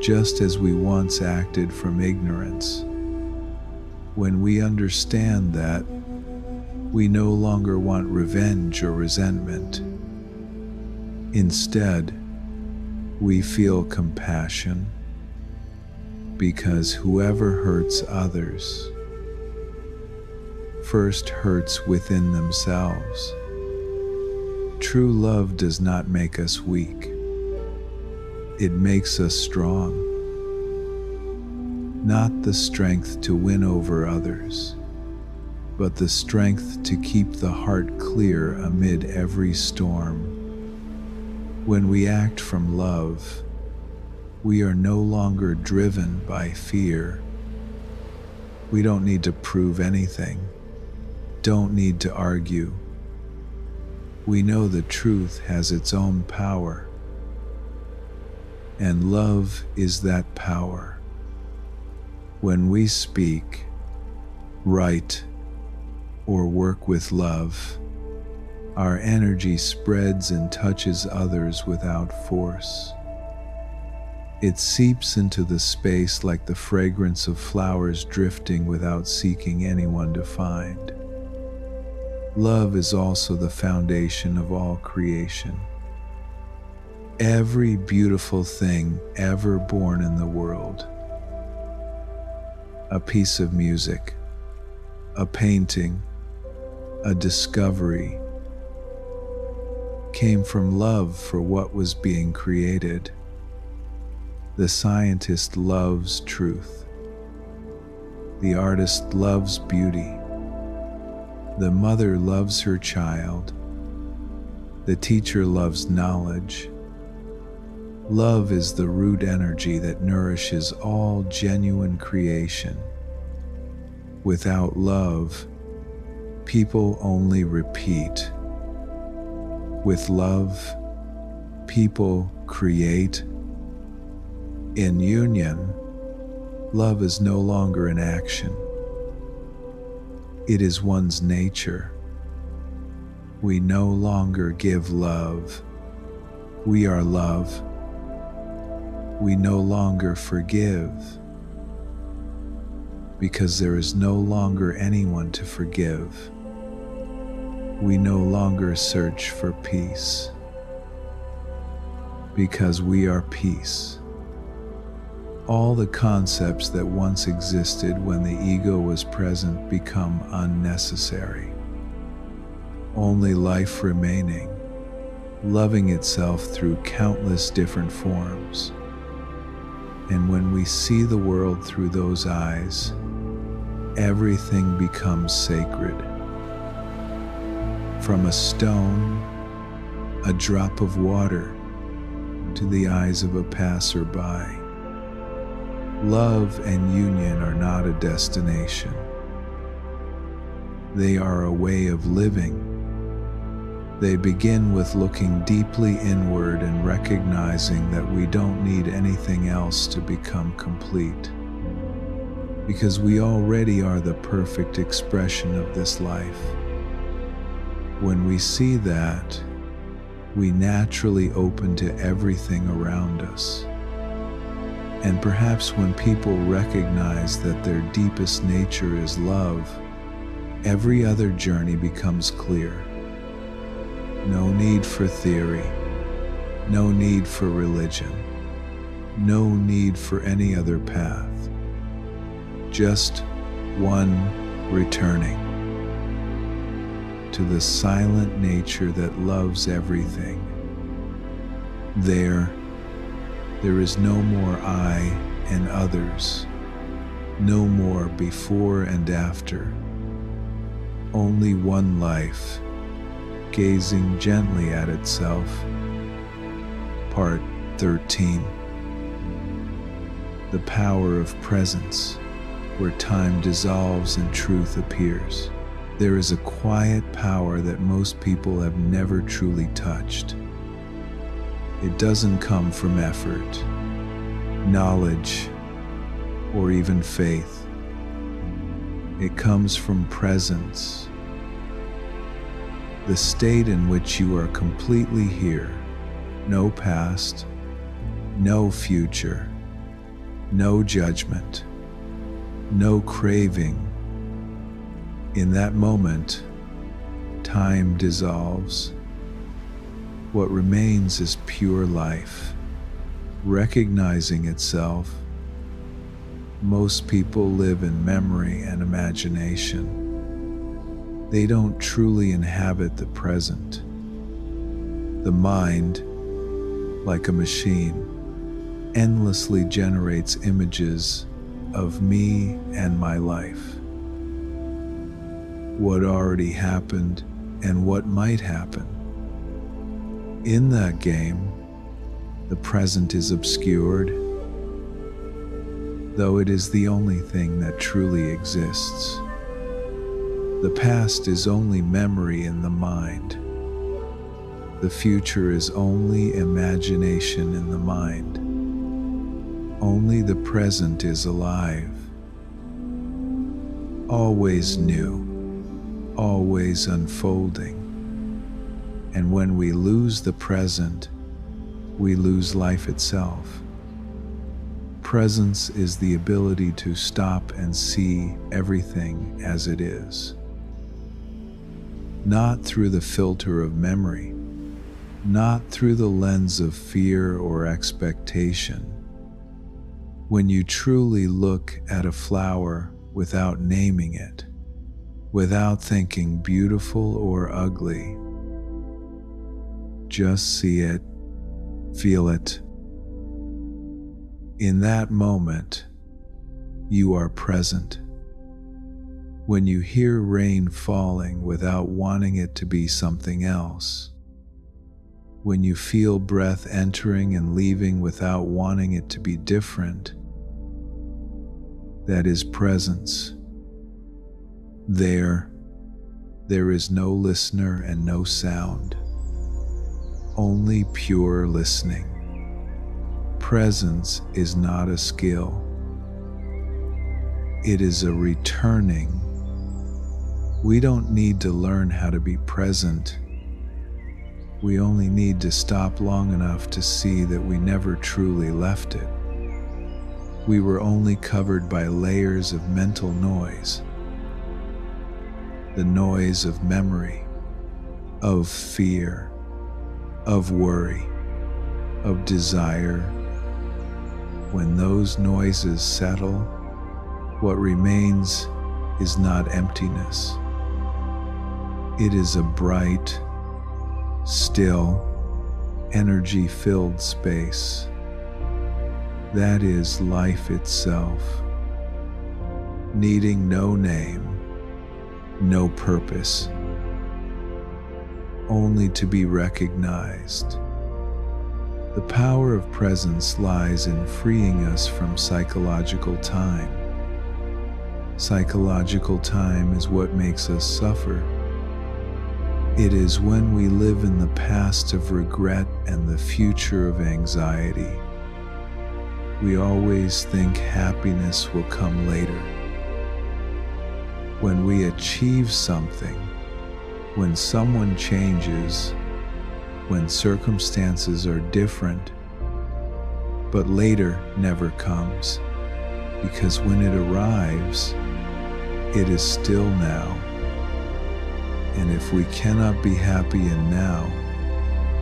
just as we once acted from ignorance. When we understand that, we no longer want revenge or resentment. Instead, we feel compassion, because whoever hurts others first hurts within themselves. True love does not make us weak. It makes us strong. Not the strength to win over others, but the strength to keep the heart clear amid every storm. When we act from love, we are no longer driven by fear. We don't need to prove anything, don't need to argue. We know the truth has its own power, and love is that power. When we speak, write, or work with love, our energy spreads and touches others without force. It seeps into the space like the fragrance of flowers drifting without seeking anyone to find. Love is also the foundation of all creation. Every beautiful thing ever born in the world, a piece of music, a painting, a discovery, came from love for what was being created. The scientist loves truth. The artist loves beauty. The mother loves her child. The teacher loves knowledge. Love is the root energy that nourishes all genuine creation. Without love, people only repeat. With love, people create. In union, love is no longer an action. It is one's nature. We no longer give love. We are love. We no longer forgive, because there is no longer anyone to forgive. We no longer search for peace, because we are peace. All the concepts that once existed when the ego was present become unnecessary. Only life remaining, loving itself through countless different forms. And when we see the world through those eyes, everything becomes sacred. From a stone, a drop of water, to the eyes of a passerby. Love and union are not a destination. They are a way of living. They begin with looking deeply inward and recognizing that we don't need anything else to become complete, because we already are the perfect expression of this life. When we see that, we naturally open to everything around us. And perhaps when people recognize that their deepest nature is love, every other journey becomes clear. No need for theory, no need for religion, no need for any other path. Just one returning to the silent nature that loves everything. There is no more I and others, no more before and after. Only one life, gazing gently at itself. Part 13. The power of presence, where time dissolves and truth appears. There is a quiet power that most people have never truly touched. It doesn't come from effort, knowledge, or even faith. It comes from presence, the state in which you are completely here, no past, no future, no judgment, no craving. In that moment, time dissolves. What remains is pure life, recognizing itself. Most people live in memory and imagination. They don't truly inhabit the present. The mind, like a machine, endlessly generates images of me and my life. What already happened and what might happen. In that game, the present is obscured, though it is the only thing that truly exists. The past is only memory in the mind. The future is only imagination in the mind. Only the present is alive, always new, always unfolding. And when we lose the present, we lose life itself. Presence is the ability to stop and see everything as it is. Not through the filter of memory, not through the lens of fear or expectation. When you truly look at a flower without naming it, without thinking beautiful or ugly, just see it, feel it. In that moment, you are present. When you hear rain falling without wanting it to be something else, when you feel breath entering and leaving without wanting it to be different, that is presence. There is no listener and no sound, only pure listening. Presence is not a skill. It is a returning We don't need to learn how to be present. We only need to stop long enough to see that we never truly left it. We were only covered by layers of mental noise. The noise of memory, of fear, of worry, of desire. When those noises settle, what remains is not emptiness. It is a bright, still, energy-filled space. That is life itself, needing no name, no purpose, only to be recognized. The power of presence lies in freeing us from psychological time. Psychological time is what makes us suffer. It is when we live in the past of regret and the future of anxiety. We always think happiness will come later. When we achieve something, when someone changes, when circumstances are different, but later never comes, because when it arrives, it is still now. And if we cannot be happy in now,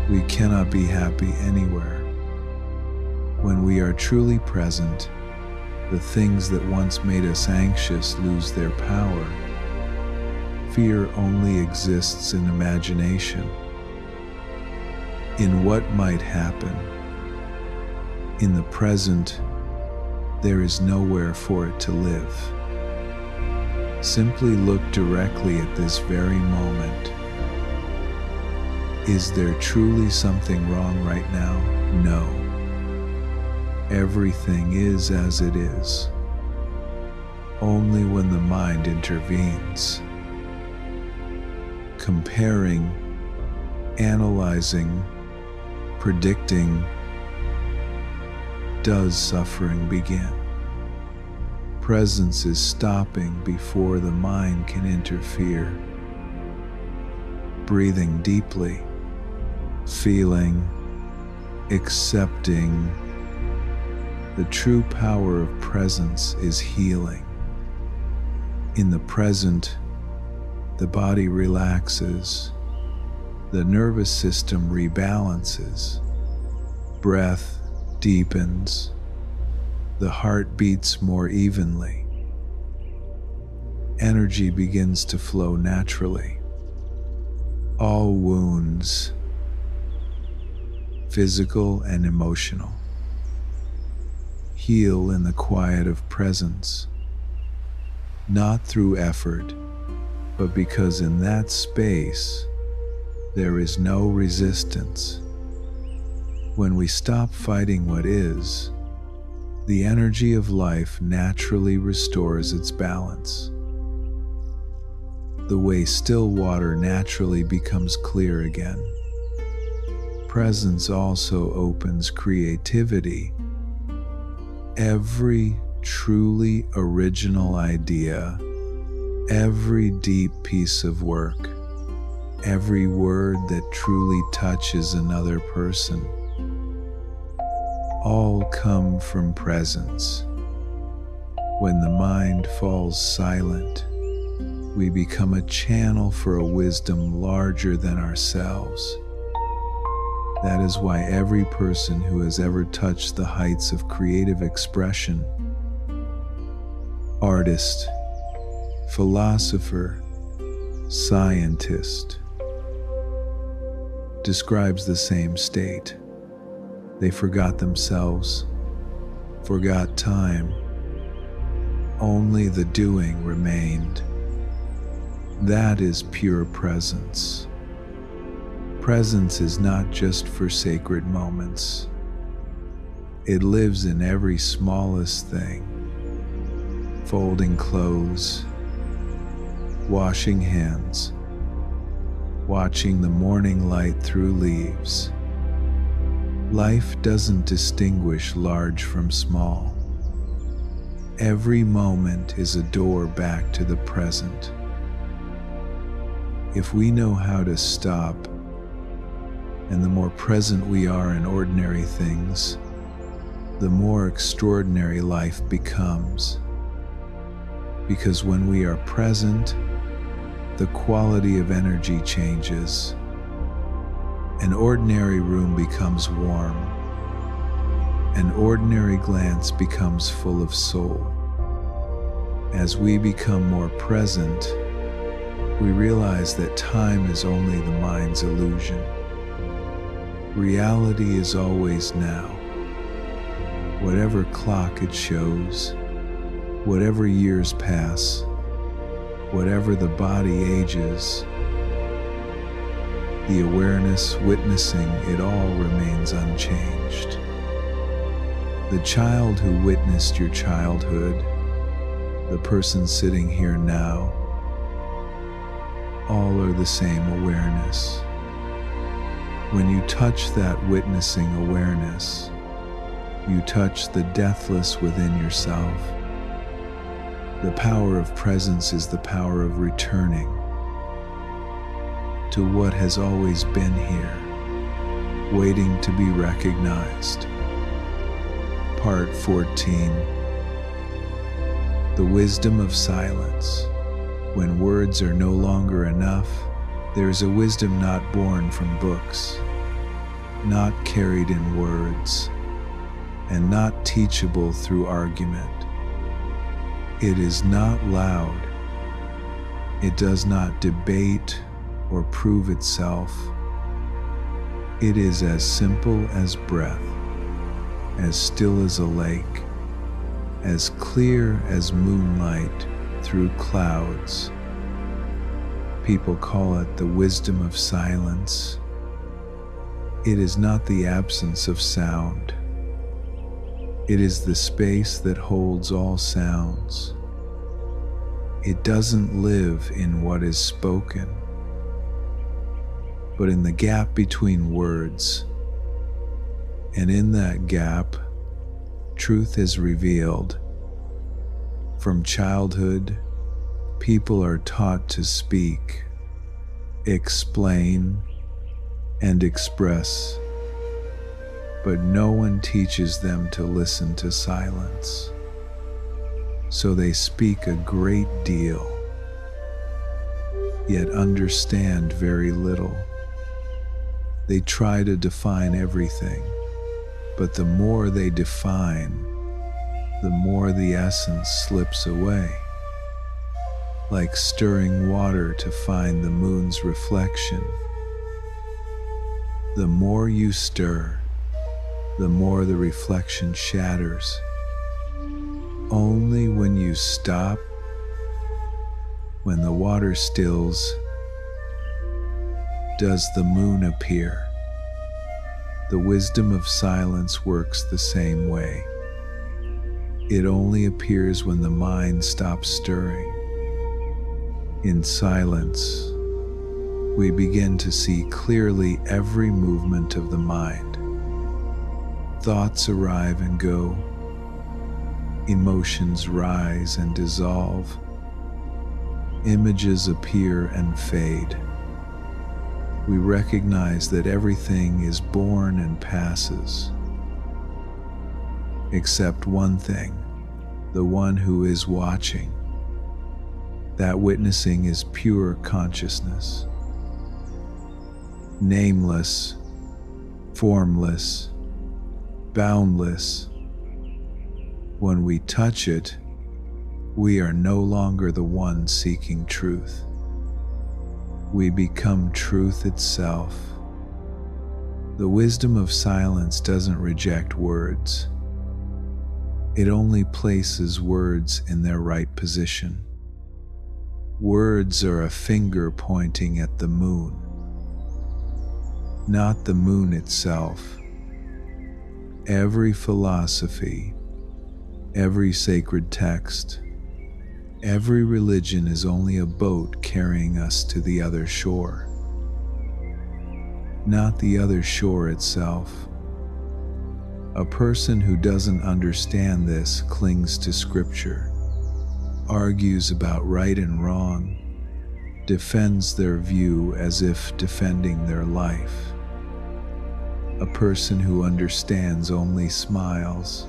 we cannot be happy anywhere. When we are truly present, the things that once made us anxious lose their power. Fear only exists in imagination, in what might happen. In the present, there is nowhere for it to live. Simply look directly at this very moment. Is there truly something wrong right now? No. Everything is as it is. Only when the mind intervenes, comparing, analyzing, predicting, does suffering begin. Presence is stopping before the mind can interfere. Breathing deeply, feeling, accepting. The true power of presence is healing. In the present, the body relaxes, the nervous system rebalances, breath deepens, the heart beats more evenly. Energy begins to flow naturally. All wounds, physical and emotional, heal in the quiet of presence, not through effort, but because in that space there is no resistance. When we stop fighting what is, the energy of life naturally restores its balance. The way still water naturally becomes clear again. Presence also opens creativity. Every truly original idea, every deep piece of work, every word that truly touches another person, all come from presence. When the mind falls silent, we become a channel for a wisdom larger than ourselves. That is why every person who has ever touched the heights of creative expression, artist, philosopher, scientist, describes the same state. They forgot themselves, forgot time. Only the doing remained. That is pure presence. Presence is not just for sacred moments. It lives in every smallest thing. Folding clothes, washing hands, watching the morning light through leaves. Life doesn't distinguish large from small. Every moment is a door back to the present. If we know how to stop, and the more present we are in ordinary things, the more extraordinary life becomes. Because when we are present, the quality of energy changes. An ordinary room becomes warm. An ordinary glance becomes full of soul. As we become more present, we realize that time is only the mind's illusion. Reality is always now. Whatever clock it shows, whatever years pass, whatever the body ages, the awareness witnessing it all remains unchanged. The child who witnessed your childhood, the person sitting here now, all are the same awareness. When you touch that witnessing awareness, you touch the deathless within yourself. The power of presence is the power of returning to what has always been here, waiting to be recognized. Part 14. The wisdom of silence. When words are no longer enough, there is a wisdom not born from books, not carried in words, and not teachable through argument. It is not loud. It does not debate or prove itself. It is as simple as breath, as still as a lake, as clear as moonlight through clouds. People call it the wisdom of silence. It is not the absence of sound. It is the space that holds all sounds. It doesn't live in what is spoken, but in the gap between words. And in that gap, truth is revealed. From childhood, people are taught to speak, explain, and express, but no one teaches them to listen to silence. So they speak a great deal, yet understand very little. They try to define everything, but the more they define, the more the essence slips away. Like stirring water to find the moon's reflection. The more you stir, the more the reflection shatters. Only when you stop, when the water stills, does the moon appear. The wisdom of silence works the same way. It only appears when the mind stops stirring. In silence, we begin to see clearly every movement of the mind. Thoughts arrive and go. Emotions rise and dissolve. Images appear and fade. We recognize that everything is born and passes, except one thing, the one who is watching. That witnessing is pure consciousness. Nameless, formless, boundless. When we touch it, we are no longer the one seeking truth. We become truth itself. The wisdom of silence doesn't reject words. It only places words in their right position. Words are a finger pointing at the moon, not the moon itself. Every philosophy, every sacred text, every religion is only a boat carrying us to the other shore, not the other shore itself. A person who doesn't understand this clings to scripture, argues about right and wrong, defends their view as if defending their life. A person who understands only smiles.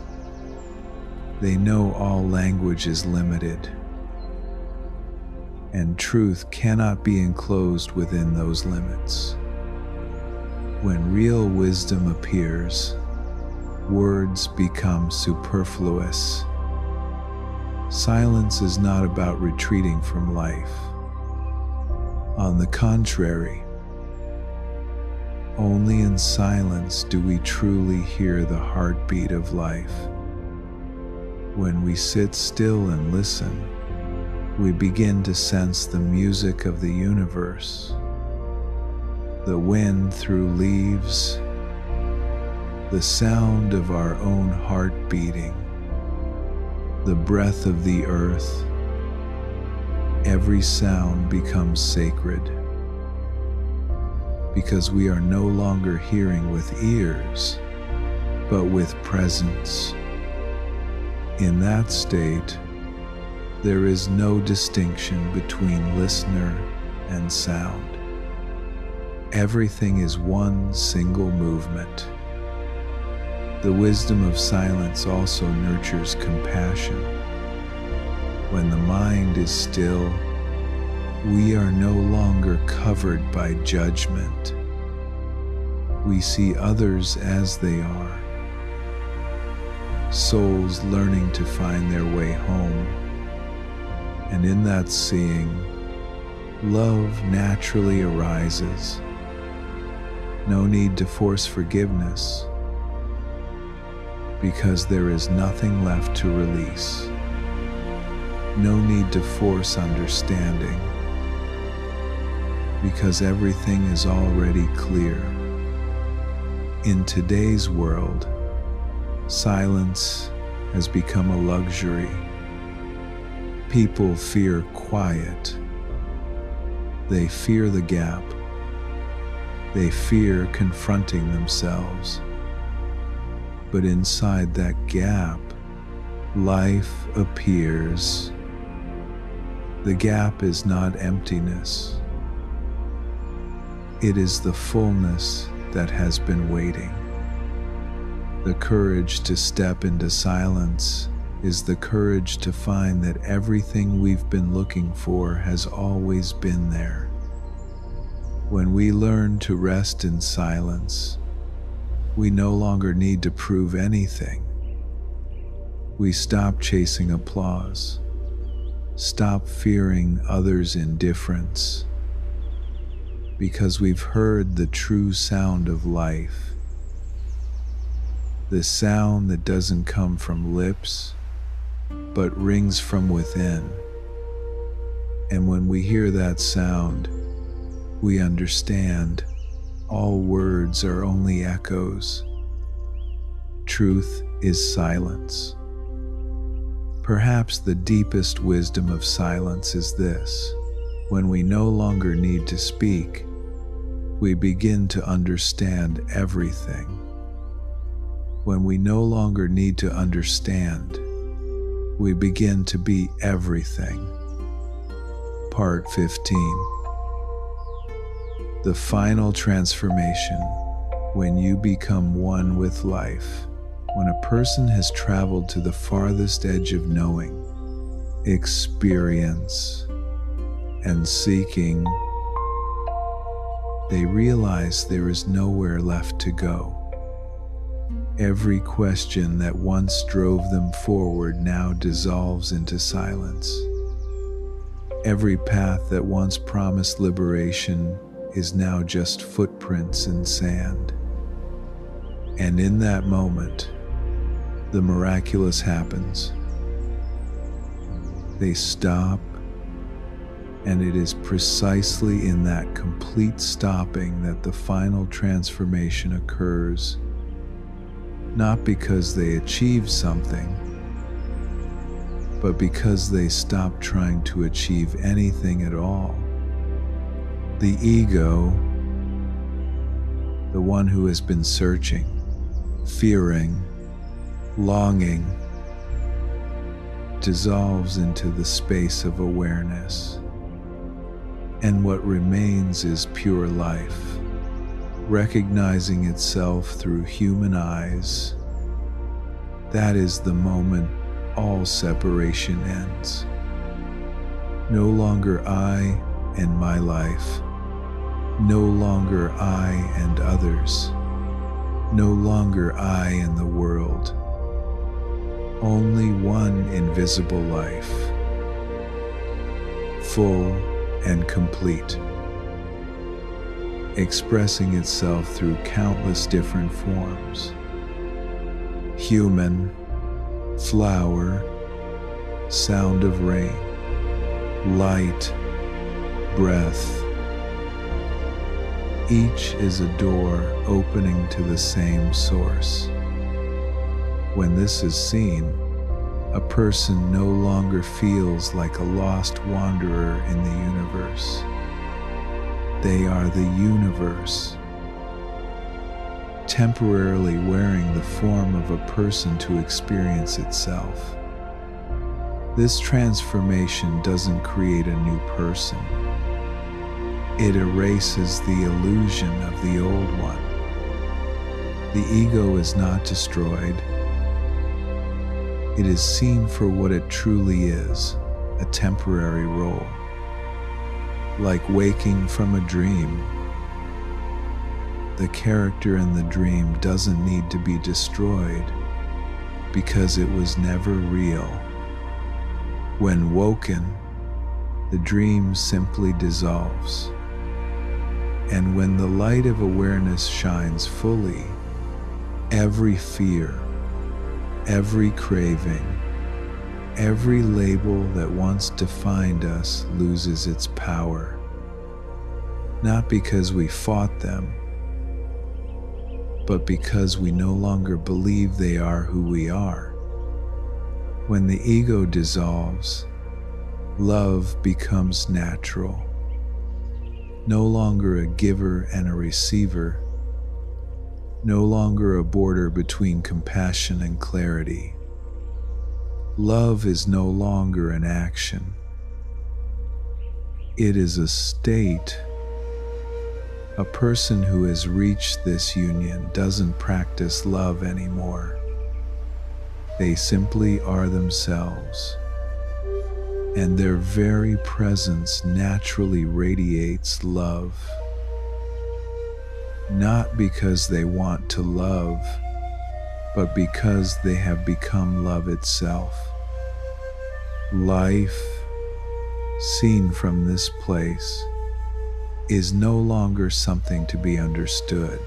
They know all language is limited, and truth cannot be enclosed within those limits. When real wisdom appears, words become superfluous. Silence is not about retreating from life. On the contrary, only in silence do we truly hear the heartbeat of life. When we sit still and listen, we begin to sense the music of the universe, the wind through leaves, the sound of our own heart beating, the breath of the earth. Every sound becomes sacred because we are no longer hearing with ears, but with presence. In that state, there is no distinction between listener and sound. Everything is one single movement. The wisdom of silence also nurtures compassion. When the mind is still, we are no longer covered by judgment. We see others as they are, souls learning to find their way home. And in that seeing, love naturally arises. No need to force forgiveness, because there is nothing left to release. No need to force understanding, because everything is already clear. In today's world, silence has become a luxury. People fear quiet. They fear the gap. They fear confronting themselves. But inside that gap, life appears. The gap is not emptiness. It is the fullness that has been waiting. The courage to step into silence is the courage to find that everything we've been looking for has always been there. When we learn to rest in silence, we no longer need to prove anything. We stop chasing applause, stop fearing others' indifference, because we've heard the true sound of life. The sound that doesn't come from lips, but rings from within. And when we hear that sound, we understand all words are only echoes. Truth is silence. Perhaps the deepest wisdom of silence is this: when we no longer need to speak, we begin to understand everything. When we no longer need to understand, we begin to be everything. Part 15. The final transformation, when you become one with life. When a person has traveled to the farthest edge of knowing, experience, and seeking, they realize there is nowhere left to go. Every question that once drove them forward now dissolves into silence. Every path that once promised liberation is now just footprints in sand. And in that moment, the miraculous happens. They stop, and it is precisely in that complete stopping that the final transformation occurs, not because they achieved something, but because they stopped trying to achieve anything at all. The ego, the one who has been searching, fearing, longing, dissolves into the space of awareness. and what remains is pure life, recognizing itself through human eyes. That is the moment all separation ends. No longer I and my life, no longer I and others, no longer I and the world. Only one invisible life, full and complete, expressing itself through countless different forms. Human, flower, sound of rain, light, breath. Each is a door opening to the same source. When this is seen, a person no longer feels like a lost wanderer in the universe. They are the universe, temporarily wearing the form of a person to experience itself. This transformation doesn't create a new person. It erases the illusion of the old one. The ego is not destroyed. It is seen for what it truly is, a temporary role. Like waking from a dream, the character in the dream doesn't need to be destroyed because it was never real. When woken, the dream simply dissolves. And when the light of awareness shines fully, every fear, every craving, every label that once defined us loses its power. Not because we fought them, but because we no longer believe they are who we are. When the ego dissolves, love becomes natural. No longer a giver and a receiver, no longer a border between compassion and clarity. Love is no longer an action. It is a state. A person who has reached this union doesn't practice love anymore. They simply are themselves, and their very presence naturally radiates love. Not because they want to love, but because they have become love itself. Life, seen from this place, is no longer something to be understood.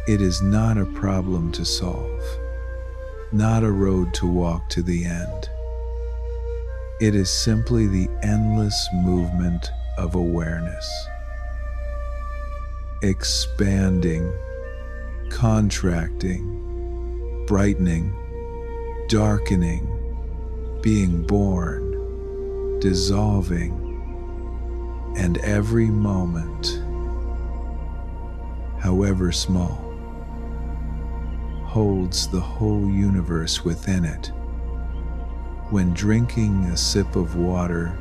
It is not a problem to solve, not a road to walk to the end. It is simply the endless movement of awareness, expanding, contracting, brightening, darkening, being born, dissolving, and every moment, however small, holds the whole universe within it. When drinking a sip of water,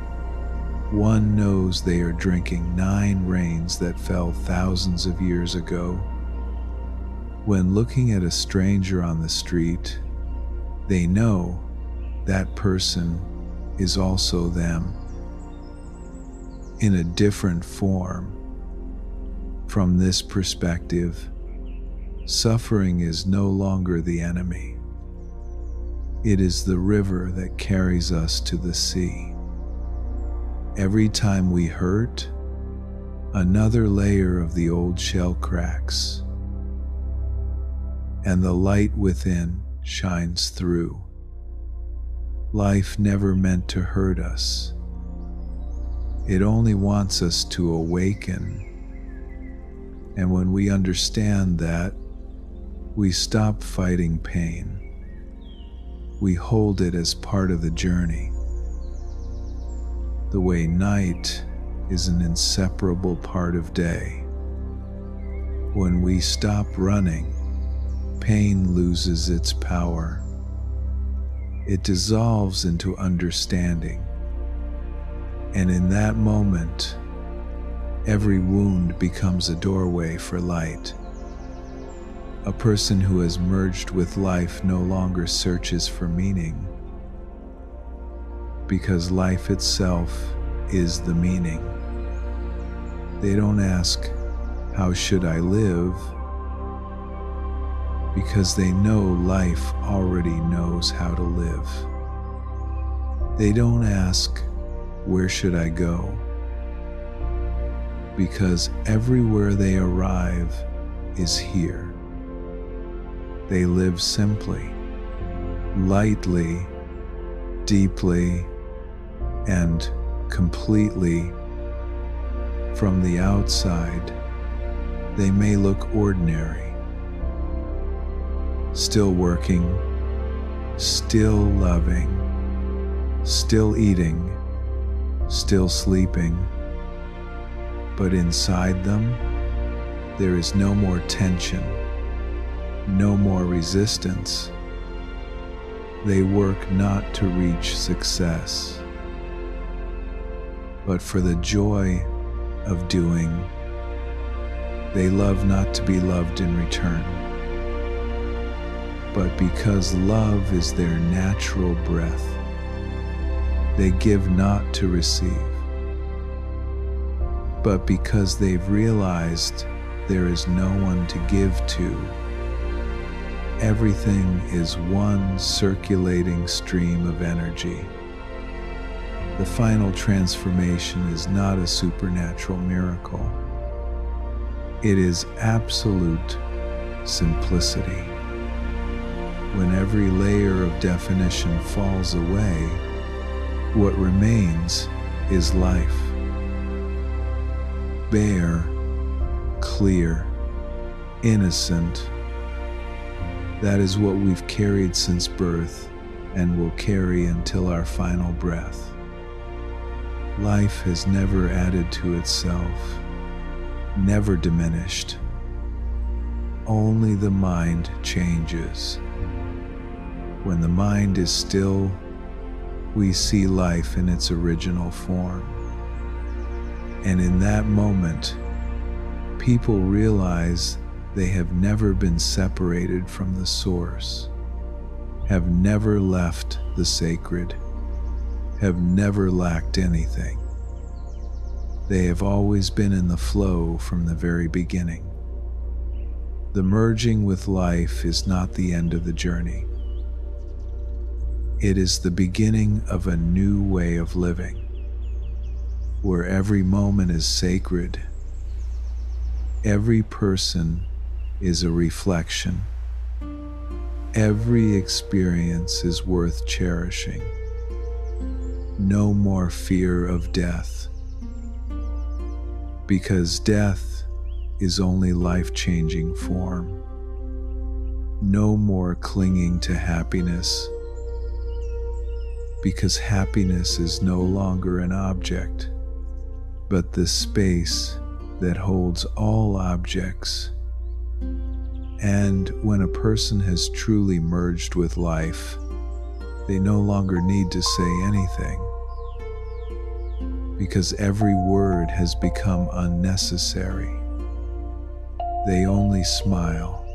one knows they are drinking 9 rains that fell thousands of years ago. When looking at a stranger on the street, they know that person is also them, in a different form. From this perspective, suffering is no longer the enemy. It is the river that carries us to the sea. Every time we hurt, another layer of the old shell cracks, and the light within shines through. Life never meant to hurt us. It only wants us to awaken. And when we understand that, we stop fighting pain. We hold it as part of the journey. The way night is an inseparable part of day. When we stop running, pain loses its power. It dissolves into understanding. And in that moment, every wound becomes a doorway for light. A person who has merged with life no longer searches for meaning, because life itself is the meaning. They don't ask, "How should I live?" because they know life already knows how to live. They don't ask, "Where should I go?" because everywhere they arrive is here. They live simply, lightly, deeply, and completely. From the outside, they may look ordinary. Still working, still loving, still eating, still sleeping. But inside them, there is no more tension, no more resistance. They work not to reach success, but for the joy of doing. They love not to be loved in return, but because love is their natural breath, they give not to receive, but because they've realized there is no one to give to. Everything is one circulating stream of energy. The final transformation is not a supernatural miracle. It is absolute simplicity. When every layer of definition falls away, what remains is life. Bare, clear, innocent. That is what we've carried since birth and will carry until our final breath. Life has never added to itself, never diminished. Only the mind changes. When the mind is still, we see life in its original form. And in that moment, people realize they have never been separated from the source, have never left the sacred, have never lacked anything. They have always been in the flow from the very beginning. The merging with life is not the end of the journey. It is the beginning of a new way of living, where every moment is sacred. Every person is a reflection. Every experience is worth cherishing. No more fear of death, because death is only life-changing form. No more clinging to happiness, because happiness is no longer an object, but the space that holds all objects. And when a person has truly merged with life, they no longer need to say anything, because every word has become unnecessary. They only smile,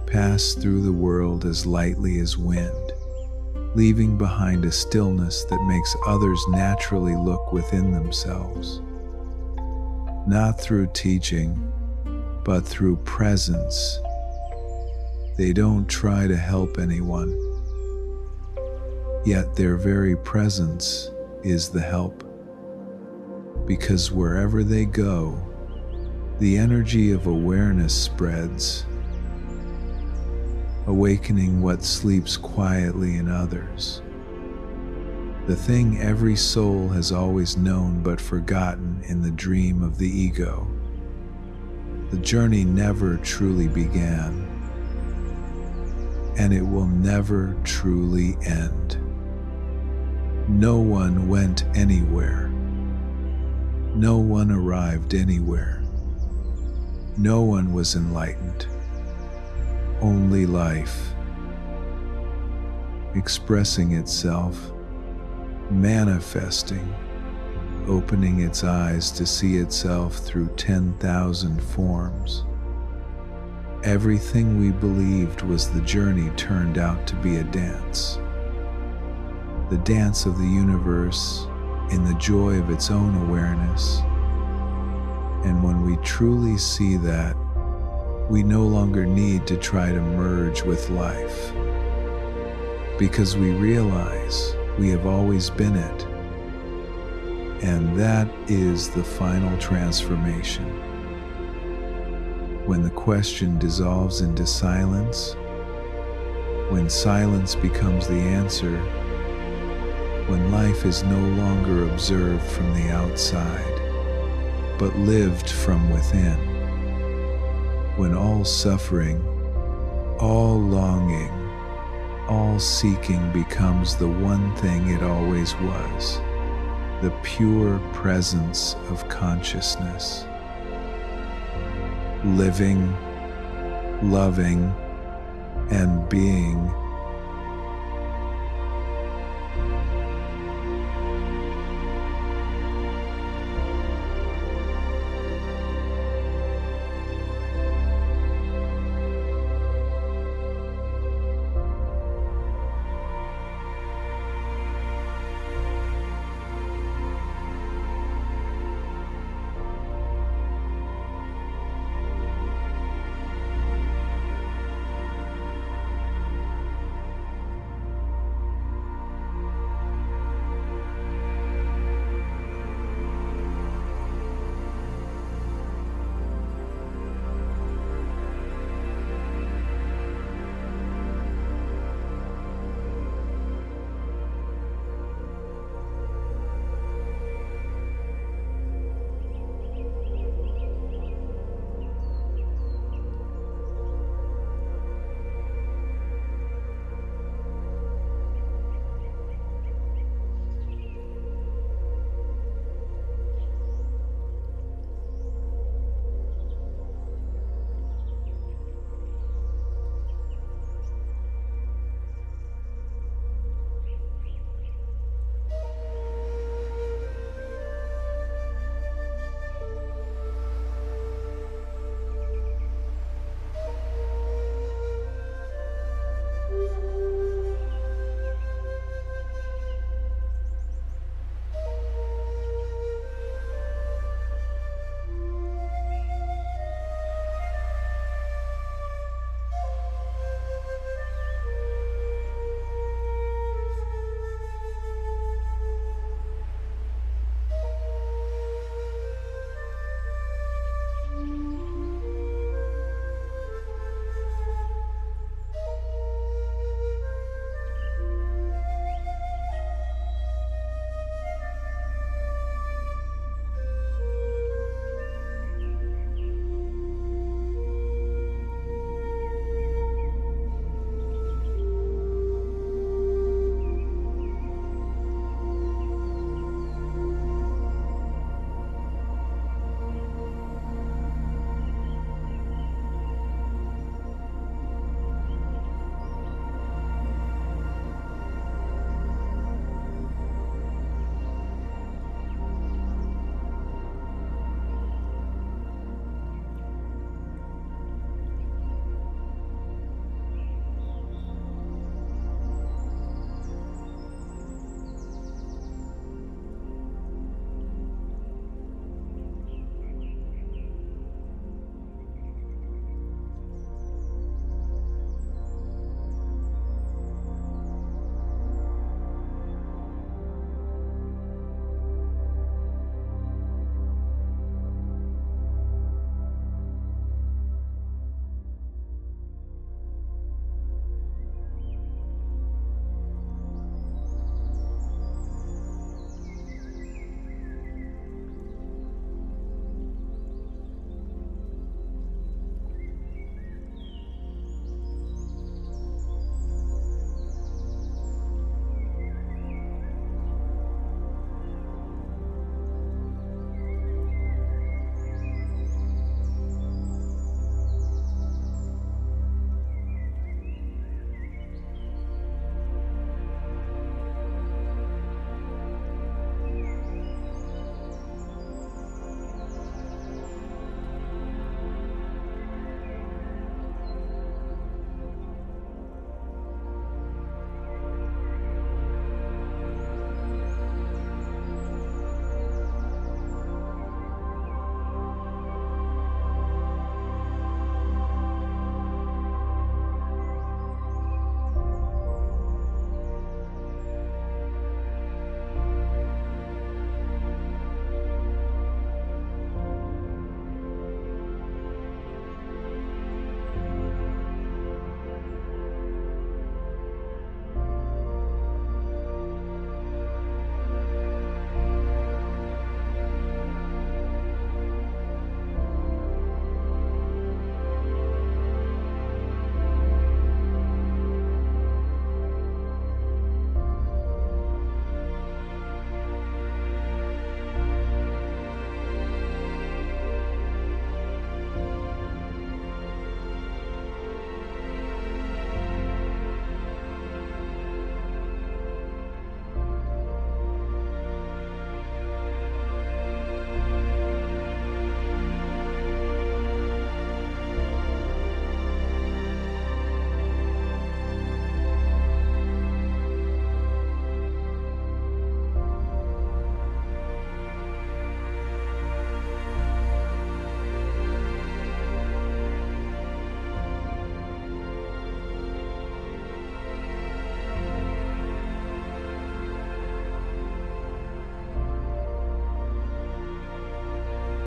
pass through the world as lightly as wind, leaving behind a stillness that makes others naturally look within themselves. Not through teaching, but through presence. They don't try to help anyone, yet their very presence is the help. Because wherever they go, the energy of awareness spreads, awakening what sleeps quietly in others. The thing every soul has always known but forgotten in the dream of the ego. The journey never truly began, and it will never truly end. No one went anywhere. No one arrived anywhere. No one was enlightened. Only life, expressing itself, manifesting, opening its eyes to see itself through 10,000 forms. Everything we believed was the journey turned out to be a dance. The dance of the universe in the joy of its own awareness. And when we truly see that, we no longer need to try to merge with life, because we realize we have always been it. And that is the final transformation. When the question dissolves into silence, when silence becomes the answer, when life is no longer observed from the outside, but lived from within, when all suffering, all longing, all seeking becomes the one thing it always was, the pure presence of consciousness. Living, loving, and being